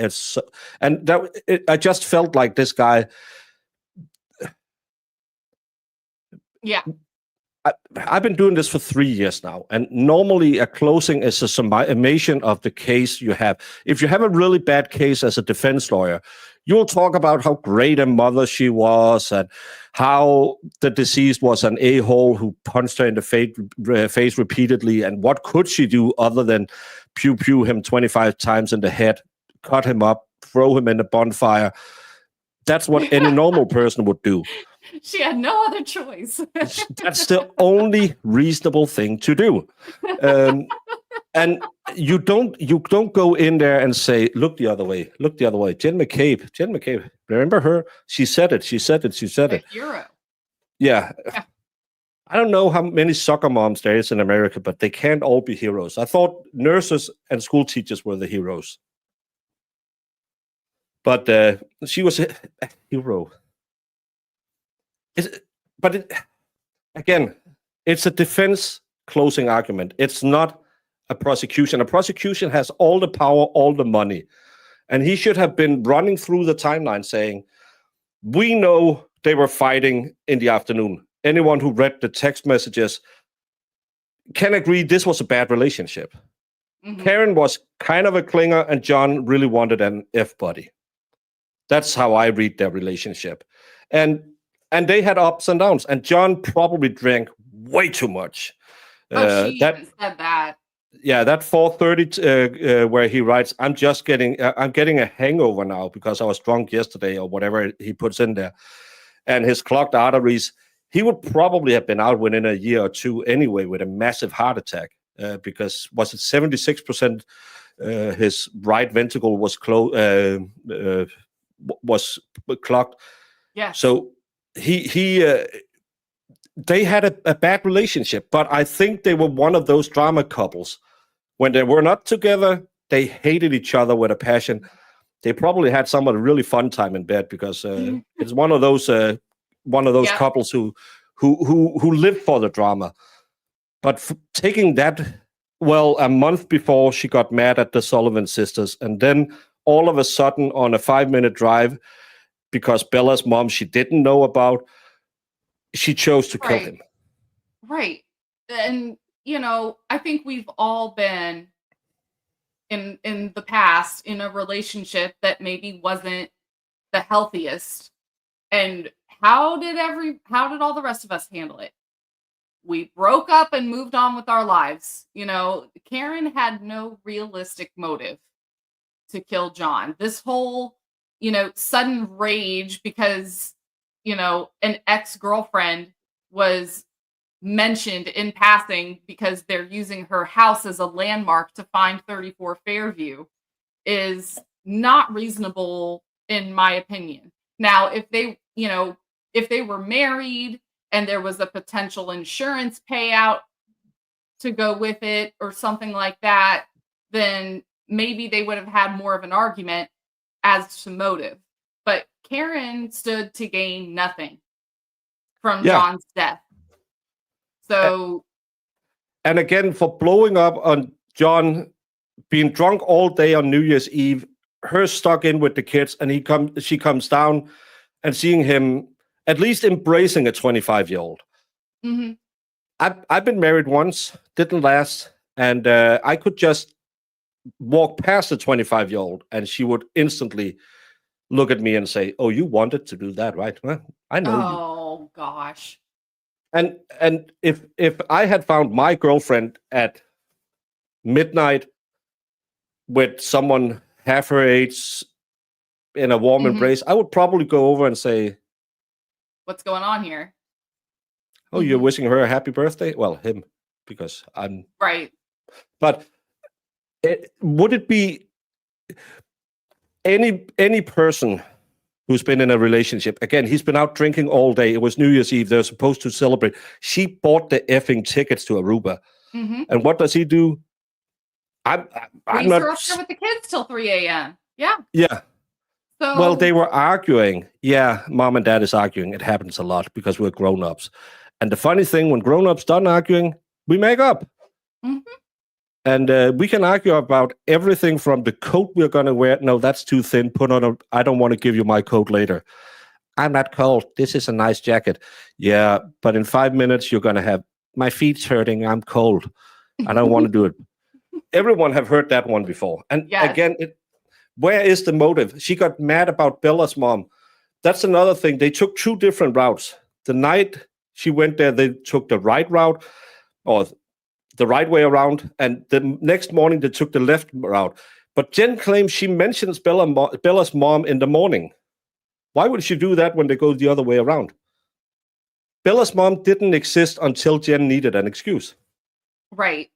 I just felt like this guy. Yeah. I've been doing this for 3 years now, and normally a closing is a summation of the case you have. If you have a really bad case as a defense lawyer, you'll talk about how great a mother she was and how the deceased was an a-hole who punched her in the face repeatedly, and what could she do other than pew him 25 times in the head, cut him up, throw him in the bonfire. That's what any normal person would do. She had no other choice. That's the only reasonable thing to do. And you don't go in there and say, look the other way. Jen McCabe, remember her? She said it. A hero. Yeah. I don't know how many soccer moms there is in America, but they can't all be heroes. I thought nurses and school teachers were the heroes. But she was a hero. Again, it's a defense closing argument. It's not a prosecution. A prosecution has all the power, all the money. And he should have been running through the timeline saying, we know they were fighting in the afternoon. Anyone who read the text messages can agree this was a bad relationship. Mm-hmm. Karen was kind of a clinger, and John really wanted an F-buddy. That's how I read their relationship. And they had ups and downs, and John probably drank way too much. She even said that. Yeah, that 4:30 where he writes, I'm getting a hangover now because I was drunk yesterday, or whatever he puts in there. And his clogged arteries, he would probably have been out within a year or two anyway with a massive heart attack, because was it 76% his right ventricle was clogged. Yeah. So they had a bad relationship, but I think they were one of those drama couples. When they were not together, they hated each other with a passion. They probably had some of a really fun time in bed, because it's one of those couples who live for the drama. But taking that, a month before she got mad at the Sullivan sisters, and then all of a sudden on a 5-minute drive, because Bella's mom she didn't know about, she chose to kill him. Right. And I think we've all been in the past in a relationship that maybe wasn't the healthiest. And how did all the rest of us handle it? We broke up and moved on with our lives. Karen had no realistic motive to kill John. This whole, sudden rage because, an ex-girlfriend was mentioned in passing because they're using her house as a landmark to find 34 Fairview is not reasonable in my opinion. Now, if they were married and there was a potential insurance payout to go with it or something like that, then maybe they would have had more of an argument as to motive. But Karen stood to gain nothing from John's death. So, and again, for blowing up on John being drunk all day on New Year's Eve, her stuck in with the kids, and she comes down and seeing him at least embracing a 25-year-old. Mm-hmm. I've been married once, didn't last, and I could just walk past a 25-year-old, and she would instantly look at me and say, "Oh, you wanted to do that, right? Well, I know you." Oh gosh. And if I had found my girlfriend at midnight with someone half her age in a warm embrace, I would probably go over and say, "What's going on here?" "Oh, you're wishing her a happy birthday?" Well, him, because I'm right. But would it be any person who's been in a relationship? Again, he's been out drinking all day. It was New Year's Eve. They're supposed to celebrate. She bought the effing tickets to Aruba. And what does he do? I'm not her up there with the kids till 3 a.m. Yeah. Yeah. So, well, they were arguing. Yeah, mom and dad is arguing. It happens a lot because we're grown-ups. And the funny thing, when grown-ups done arguing, we make up. And we can argue about everything from the coat we're going to wear. No, that's too thin. Put on I don't want to give you my coat later. I'm not cold. This is a nice jacket. Yeah, but in 5 minutes, you're going to have, my feet's hurting. I'm cold. I don't want to do it. Everyone have heard that one before. And again, where is the motive? She got mad about Bella's mom. That's another thing. They took 2 different routes. The night she went there, they took the right route, or the right way around, and the next morning they took the left route. But Jen claims she mentions Bella's mom in the morning. Why would she do that when they go the other way around? Bella's mom didn't exist until Jen needed an excuse. Right.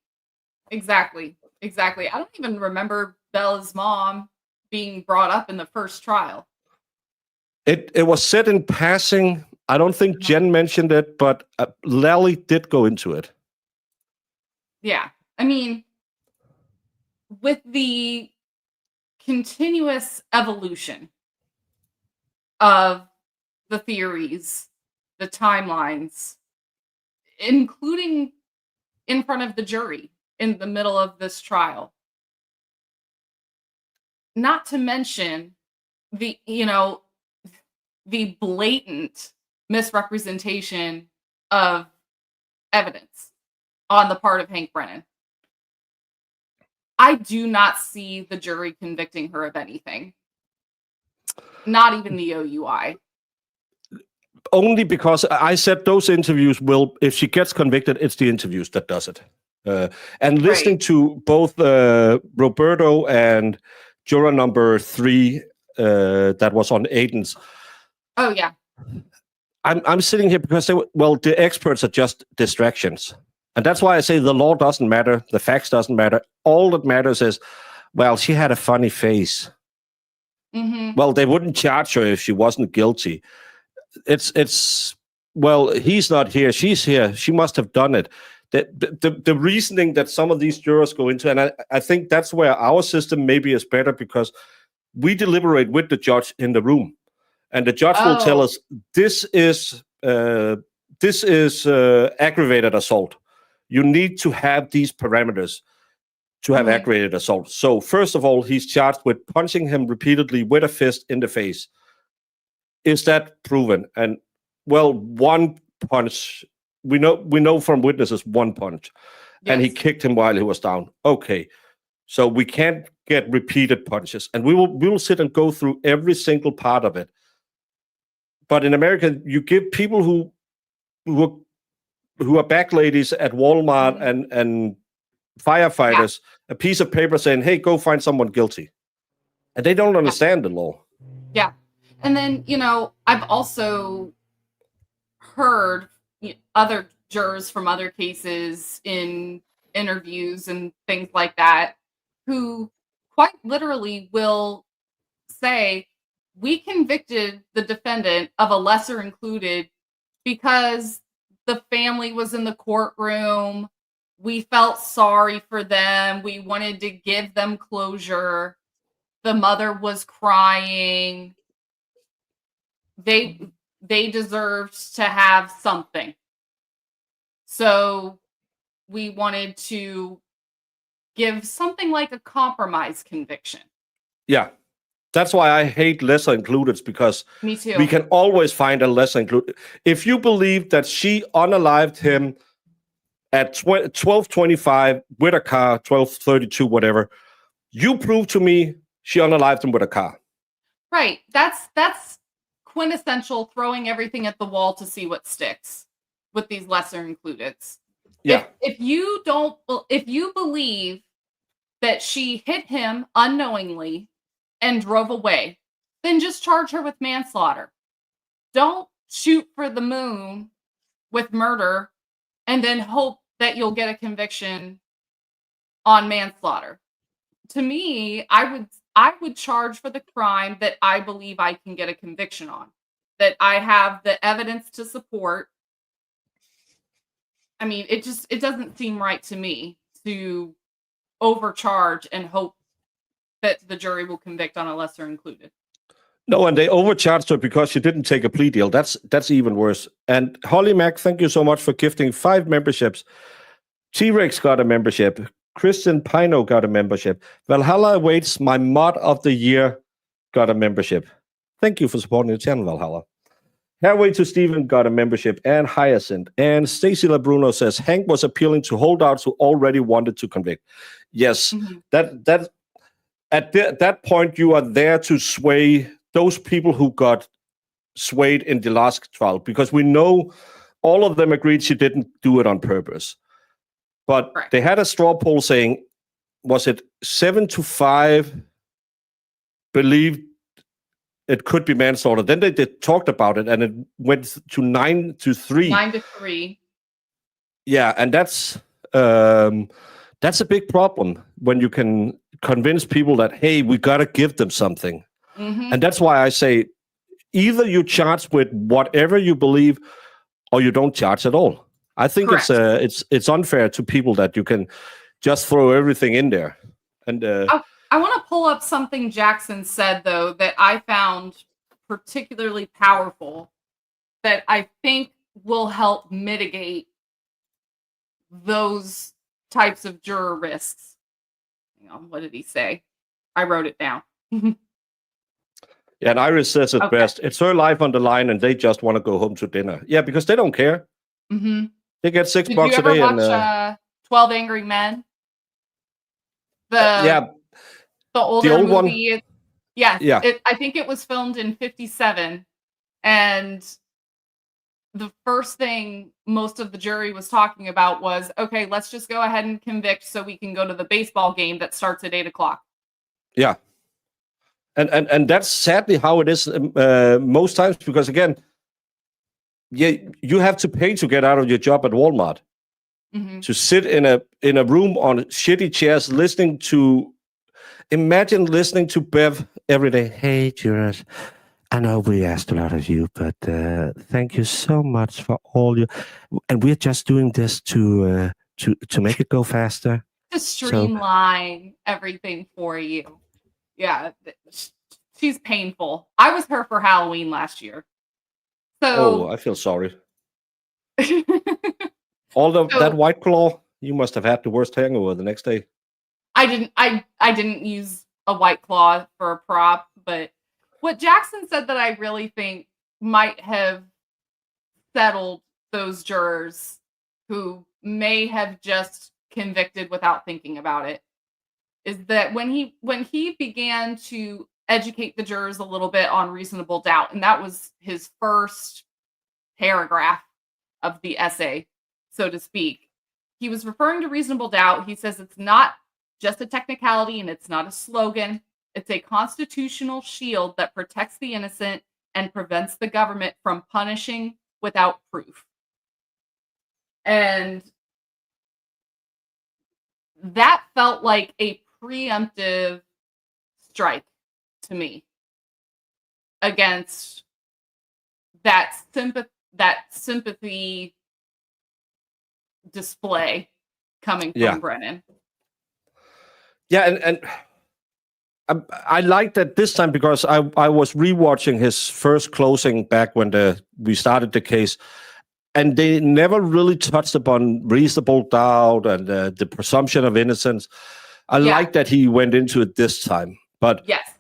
Exactly. I don't even remember Bella's mom being brought up in the first trial. It was said in passing. I don't think Jen mentioned it, but Lally did go into it. Yeah. I mean, with the continuous evolution of the theories, the timelines, including in front of the jury in the middle of this trial, not to mention the blatant misrepresentation of evidence on the part of Hank Brennan. I do not see the jury convicting her of anything. Not even the OUI. Only because I said those interviews will, if she gets convicted, it's the interviews that does it. And listening to both Roberto and juror number 3 that was on Aiden's. Oh, yeah. I'm sitting here because the experts are just distractions. And that's why I say the law doesn't matter. The facts doesn't matter. All that matters is, well, she had a funny face. Well, they wouldn't charge her if she wasn't guilty. Well, he's not here. She's here. She must have done it. The reasoning that some of these jurors go into, and I think that's where our system maybe is better, because we deliberate with the judge in the room. And the judge will tell us, this is aggravated assault. You need to have these parameters. to have aggravated assault. So first of all, he's charged with punching him repeatedly with a fist in the face. Is that proven? And well, one punch, we know from witnesses, one punch, and he kicked him while he was down. Okay, so we can't get repeated punches, and we will sit and go through every single part of it. But in America, you give people who are back ladies at Walmart and firefighters a piece of paper saying, "Hey, go find someone guilty," and they don't understand the law. Yeah. And then, I've also heard other jurors from other cases in interviews and things like that who quite literally will say, we convicted the defendant of a lesser included because the family was in the courtroom. We felt sorry for them. We wanted to give them closure. The mother was crying. They deserved to have something. So we wanted to give something like a compromise conviction. Yeah. That's why I hate lesser included, because Me too. we can always find a lesser included. If you believe that she unalived him at 12:25 with a car, 12:32, whatever, you prove to me she unalived him with a car. Right. That's quintessential throwing everything at the wall to see what sticks with these lesser includeds. Yeah. If you believe that she hit him unknowingly and drove away, then just charge her with manslaughter. Don't shoot for the moon with murder and then hope that you'll get a conviction on manslaughter. To me, I would charge for the crime that I believe I can get a conviction on, that I have the evidence to support. I mean, it doesn't seem right to me to overcharge and hope that the jury will convict on a lesser included. No, and they overcharged her because she didn't take a plea deal. That's even worse. And Holly Mack, thank you so much for gifting 5 memberships. T-Rex got a membership. Christian Pino got a membership. Valhalla Awaits, my mod of the year, got a membership. Thank you for supporting the channel, Valhalla. Hairway to Stephen got a membership, and Hyacinth. And Stacy LaBruno says, Hank was appealing to holdouts who already wanted to convict. Yes, that at that point, you are there to sway those people who got swayed in the last trial, because we know all of them agreed she didn't do it on purpose. But they had a straw poll saying, was it 7 to 5 believed it could be manslaughter? Then they talked about it, and it went to 9 to 3. 9 to 3. Yeah, and that's a big problem when you can convince people that, hey, we got to give them something. And that's why I say either you charge with whatever you believe or you don't charge at all. I think it's unfair to people that you can just throw everything in there. And I want to pull up something Jackson said, though, that I found particularly powerful that I think will help mitigate those types of juror risks. Hang on, what did he say? I wrote it down. Yeah, and Iris says it best. It's her life on the line, and they just want to go home to dinner. Yeah, because they don't care. They get $6 a day. Did you ever watch 12 Angry Men? The older old movie. one? Yeah. I think it was filmed in 1957, and the first thing most of the jury was talking about was, okay, let's just go ahead and convict so we can go to the baseball game that starts at 8:00. Yeah. And that's sadly how it is most times, because again, you have to pay to get out of your job at Walmart. To sit in a room on shitty chairs imagine listening to Bev every day. Hey, jurors, I know we asked a lot of you, but thank you so much for all you. And we're just doing this to make it go faster. To streamline everything for you. Yeah, she's painful. I was her for Halloween last year. So I feel sorry. That White Claw, you must have had the worst hangover the next day. I didn't use a White Claw for a prop, but what Jackson said that I really think might have settled those jurors who may have just convicted without thinking about it is that when he began to educate the jurors a little bit on reasonable doubt, and that was his first paragraph of the essay, so to speak. He was referring to reasonable doubt. He says it's not just a technicality and it's not a slogan. It's a constitutional shield that protects the innocent and prevents the government from punishing without proof. And that felt like a preemptive strike to me against that sympathy display coming from Brennan. Yeah, and I liked that this time because I was rewatching his first closing back when we started the case, and they never really touched upon reasonable doubt and the presumption of innocence. I like that he went into it this time, but yes,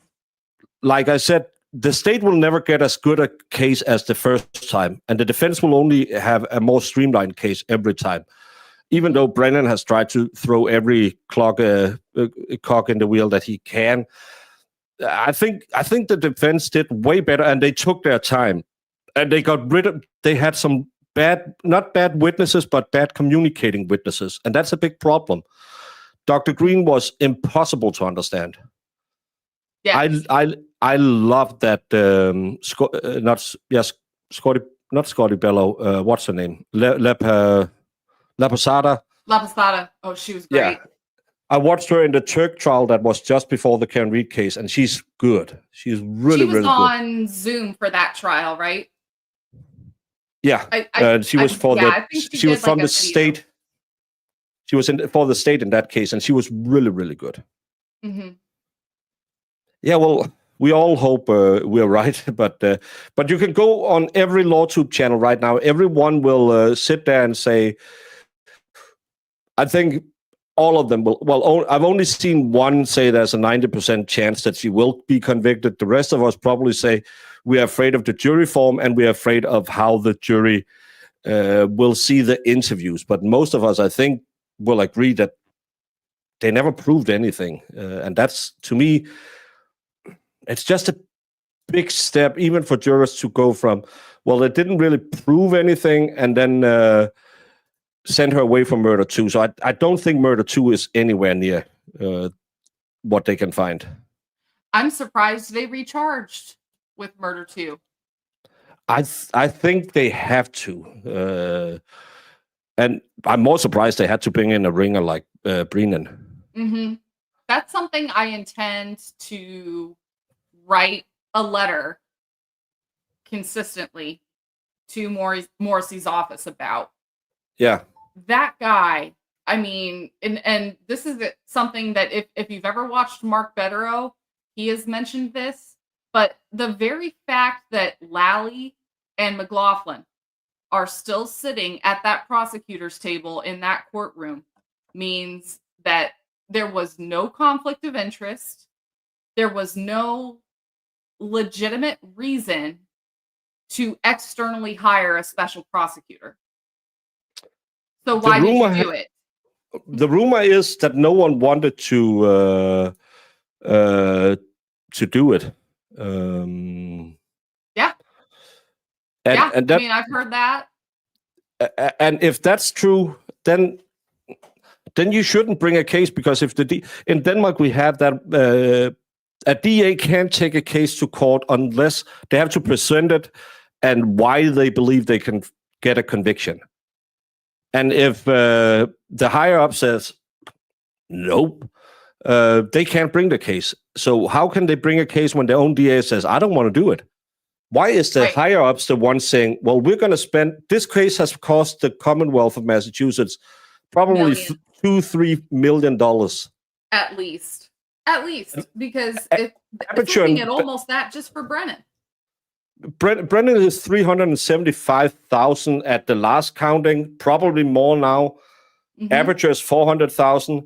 like I said, the state will never get as good a case as the first time, and the defense will only have a more streamlined case every time. Even though Brennan has tried to throw every cog in the wheel that he can, I think the defense did way better, and they took their time, and they got rid of. They had some not bad witnesses, but bad communicating witnesses, and that's a big problem. Dr. Green was impossible to understand. Yes. I love that. Not Scotty Bello. What's her name? La Posada. Oh, she was great. Yeah. I watched her in the Turk trial that was just before the Karen Reed case, and she's good. She's really, really good. She was on Zoom for that trial, right? Yeah. She was from the state. She was for the state in that case, and she was really, really good. Mm-hmm. Yeah, well, we all hope we're right, but you can go on every LawTube channel right now. Everyone will sit there and say, I think all of them will. Well, I've only seen one say there's a 90% chance that she will be convicted. The rest of us probably say we are afraid of the jury form and we are afraid of how the jury will see the interviews. But most of us, I think, will agree that they never proved anything. And that's, to me, it's just a big step, even for jurors to go from, well, they didn't really prove anything, and then send her away from Murder 2. So I don't think Murder 2 is anywhere near what they can find. I'm surprised they recharged with Murder 2. I think they have to. And I'm more surprised they had to bring in a ringer like Brennan. Mm-hmm. That's something I intend to write a letter consistently to Morrissey's office about. Yeah. That guy, I mean, and this is something that if you've ever watched Mark Betterow, he has mentioned this, but the very fact that Lally and McLaughlin are still sitting at that prosecutor's table in that courtroom means that there was no conflict of interest. There was no legitimate reason to externally hire a special prosecutor. So why did you do it? The rumor is that no one wanted to do it. Yeah. And that, I mean, I've heard that. And if that's true, then you shouldn't bring a case, because if in Denmark we have that a DA can't take a case to court unless they have to present it and why they believe they can get a conviction. And if the higher up says nope, they can't bring the case. So how can they bring a case when their own DA says, I don't want to do it? Why is the higher ups the one saying, well, we're going to spend, this case has cost the Commonwealth of Massachusetts probably $2-3 million. At least, because it's looking at almost that just for Brennan. Brennan is 375,000 at the last counting, probably more now. Mm-hmm. Aperture is 400,000.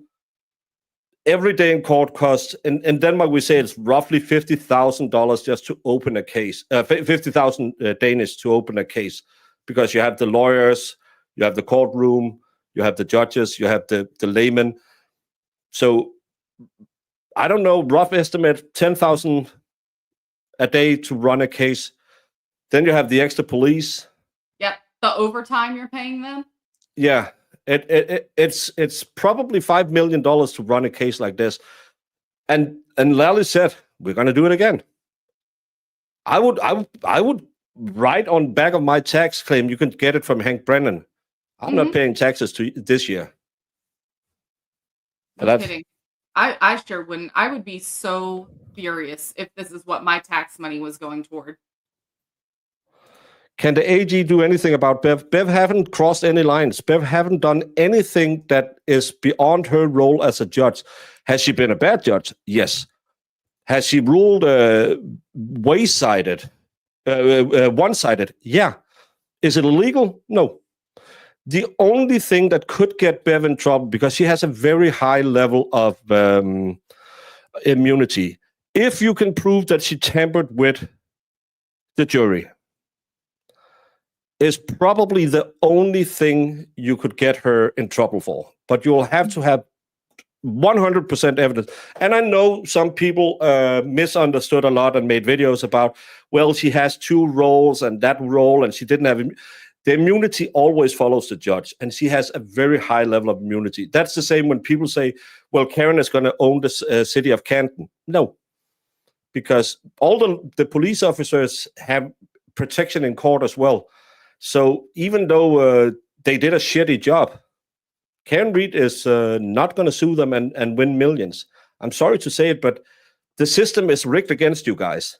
every day in court costs, in Denmark, we say it's roughly $50,000 just to open a case, 50,000 Danish to open a case, because you have the lawyers, you have the courtroom, you have the judges, you have the laymen. So I don't know, rough estimate, 10,000 a day to run a case. Then you have the extra police. Yep. The overtime you're paying them. Yeah. It's probably $5 million to run a case like this. And Lally said, we're going to do it again. I would write on back of my tax claim, you can get it from Hank Brennan. I'm not paying taxes to this year. No kidding. I sure wouldn't. I would be so furious if this is what my tax money was going toward. Can the AG do anything about Bev? Bev haven't crossed any lines. Bev haven't done anything that is beyond her role as a judge. Has she been a bad judge? Yes. Has she ruled one-sided? Yeah. Is it illegal? No. The only thing that could get Bev in trouble, because she has a very high level of immunity, if you can prove that she tampered with the jury, is probably the only thing you could get her in trouble for. But you'll have to have 100% evidence. And I know some people misunderstood a lot and made videos about, well, she has two roles and that role, and she didn't have... The immunity always follows the judge, and she has a very high level of immunity. That's the same when people say, well, Karen is going to own the city of Canton. No, because all the police officers have protection in court as well. So even though they did a shitty job, Karen Read is not going to sue them and win millions. I'm sorry to say it, but the system is rigged against you guys.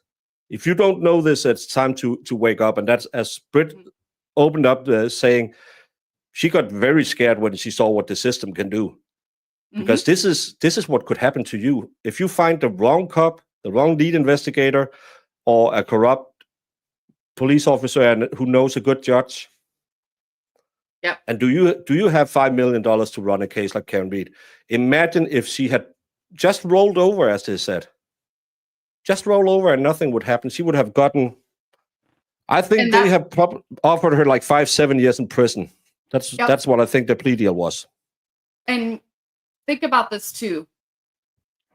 If you don't know this, it's time to wake up. And that's, as Britt opened up saying, she got very scared when she saw what the system can do. Because this is what could happen to you. If you find the wrong cop, the wrong lead investigator, or a corrupt police officer and who knows a good judge. Yeah. And do you have $5 million to run a case like Karen Read? Imagine if she had just rolled over, as they said. Just roll over and nothing would happen. She would have gotten, I think they have offered her like 5-7 years in prison. That's what I think the plea deal was. And think about this too.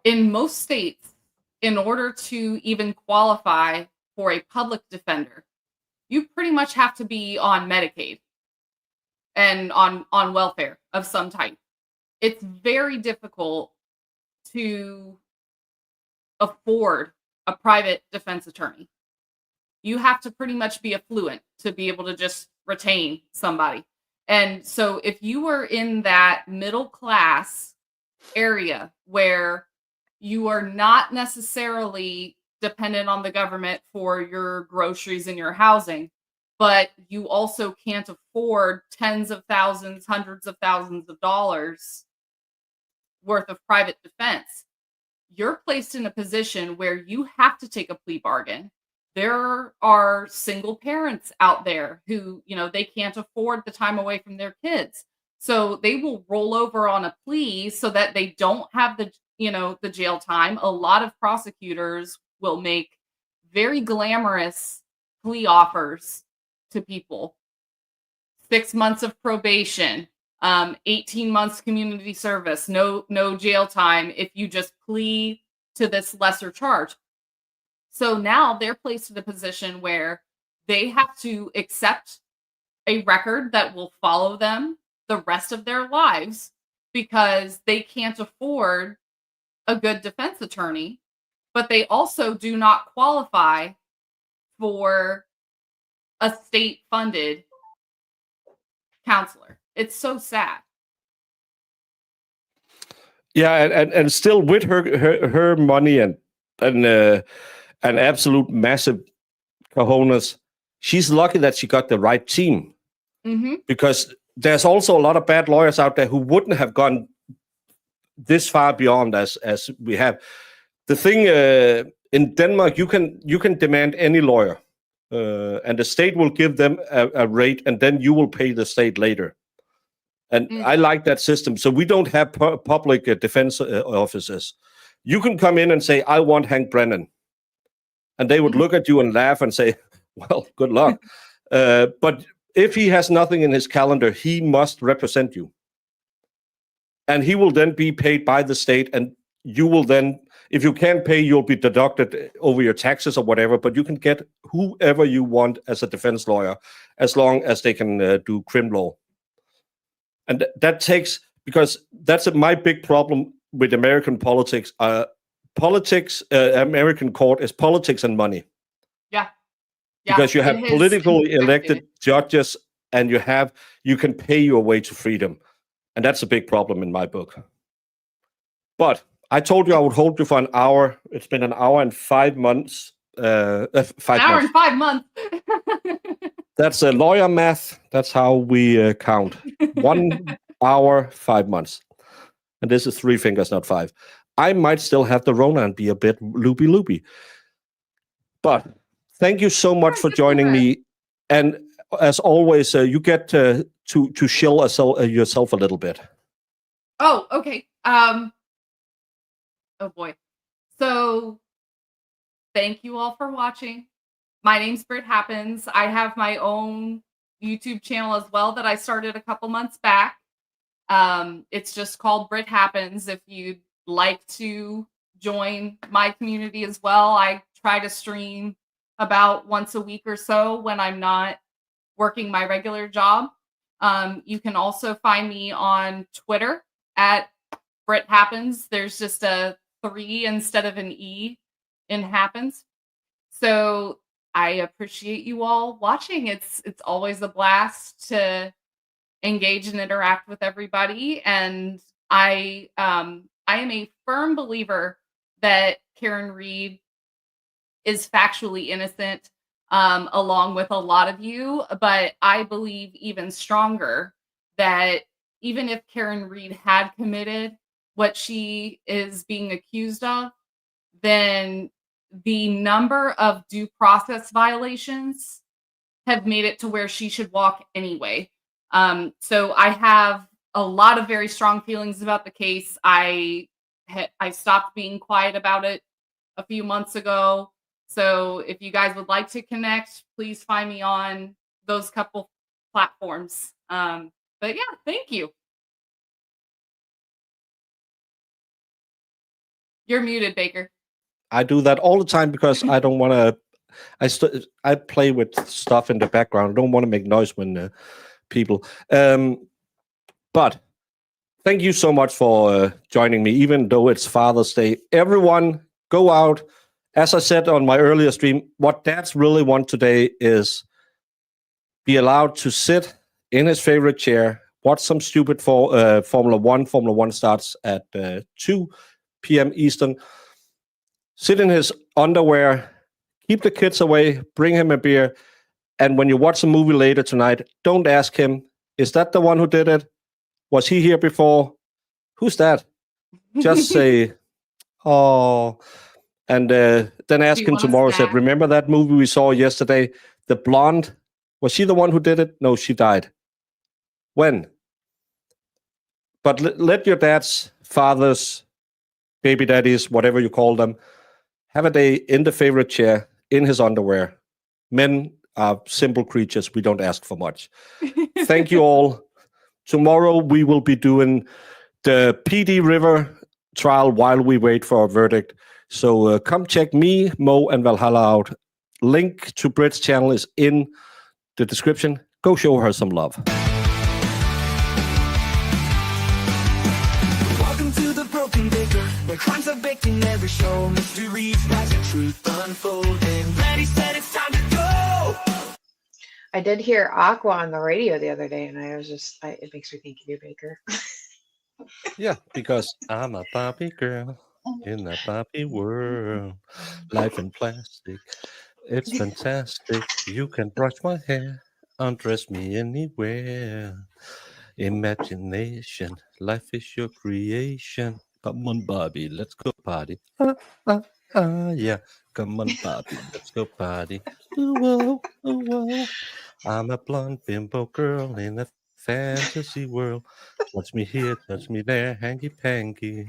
In most states, in order to even qualify for a public defender, you pretty much have to be on Medicaid and on welfare of some type. It's very difficult to afford a private defense attorney. You have to pretty much be affluent to be able to just retain somebody. And so if you were in that middle class area where you are not necessarily dependent on the government for your groceries and your housing, but you also can't afford tens of thousands, hundreds of thousands of dollars worth of private defense, you're placed in a position where you have to take a plea bargain. There are single parents out there who, they can't afford the time away from their kids. So they will roll over on a plea so that they don't have the jail time. A lot of prosecutors will make very glamorous plea offers to people. 6 months of probation, 18 months community service, no jail time if you just plea to this lesser charge. So now they're placed in a position where they have to accept a record that will follow them the rest of their lives because they can't afford a good defense attorney, but they also do not qualify for a state-funded counselor. It's so sad. Yeah, and still with her money and an absolute massive cojones, she's lucky that she got the right team. Because there's also a lot of bad lawyers out there who wouldn't have gone this far beyond as we have. The thing in Denmark, you can demand any lawyer, and the state will give them a rate, and then you will pay the state later. And I like that system. So we don't have public defense officers. You can come in and say, I want Hank Brennan. And they would look at you and laugh and say, well, good luck. But if he has nothing in his calendar, he must represent you. And he will then be paid by the state. And you will then, if you can't pay, you'll be deducted over your taxes or whatever. But you can get whoever you want as a defense lawyer, as long as they can do crim law. And that takes, because that's my big problem with American politics. American court is politics and money. Yeah. Because you have politically elected judges, and you can pay your way to freedom. And that's a big problem in my book. But I told you I would hold you for an hour. It's been an hour and 5 months. 5 hour and 5 months. That's a lawyer math. That's how we count. 1 hour, 5 months. And this is 3 fingers, not 5. I might still have the Rona and be a bit loopy. But thank you so much for joining me. And as always, you get to shill yourself a little bit. Oh, okay. Oh boy. So thank you all for watching. My name's Britt Happens. I have my own YouTube channel as well that I started a couple months back. It's just called Britt Happens. If you'd like to join my community as well, I try to stream about once a week or so when I'm not working my regular job. You can also find me on Twitter at Britt Happens. There's just a 3 instead of an E in Happens. So I appreciate you all watching. It's always a blast to engage and interact with everybody. And I am a firm believer that Karen Read is factually innocent, along with a lot of you. But I believe even stronger that even if Karen Read had committed what she is being accused of, then the number of due process violations have made it to where she should walk anyway. So I have a lot of very strong feelings about the case. I stopped being quiet about it a few months ago. So if you guys would like to connect, please find me on those couple platforms. But yeah, thank you. You're muted, Baker. I do that all the time because I don't want to. I play with stuff in the background. I don't want to make noise when people. But thank you so much for joining me, even though it's Father's Day. Everyone, go out. As I said on my earlier stream, what dads really want today is be allowed to sit in his favorite chair, watch some stupid Formula One. Formula One starts at 2 p.m. Eastern. Sit in his underwear, keep the kids away, bring him a beer. And when you watch a movie later tonight, don't ask him, is that the one who did it? Was he here before? Who's that? Just say, oh. And then ask him tomorrow, said, remember that movie we saw yesterday? The blonde, was she the one who did it? No, she died. When? But let your dads, fathers, baby daddies, whatever you call them, have a day in the favorite chair, in his underwear. Men are simple creatures. We don't ask for much. Thank you all. Tomorrow we will be doing the PD River trial while we wait for a verdict. So come check me, Mo, and Valhalla out. Link to Britt's channel is in the description. Go show her some love. Welcome to the Broken Baker, where crimes are baked in every show. Mysteries rise and truth unfolding. Ready, set, it's time to go! I did hear Aqua on the radio the other day, and I was just, it makes me think of you, Baker. Yeah, because I'm a Barbie girl in a Barbie world. Life in plastic, it's fantastic. You can brush my hair, undress me anywhere. Imagination, life is your creation. Come on, Barbie, let's go party. Yeah. Come on, Barbie, let's go party. Ooh, whoa, ooh, whoa. I'm a blonde bimbo girl in a fantasy world. Touch me here, touch me there, hanky panky.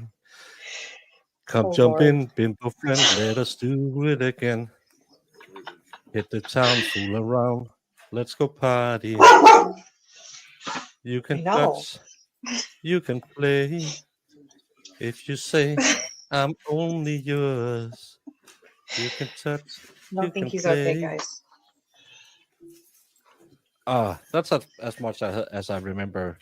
Come Oh, jump Lord. in, bimbo friend, let us do it again. Hit the town, fool around, let's go party. You can know. touch, you can play. If you say, I'm only yours, you can touch, I you don't think can he's okay, play. guys. That's as much as I remember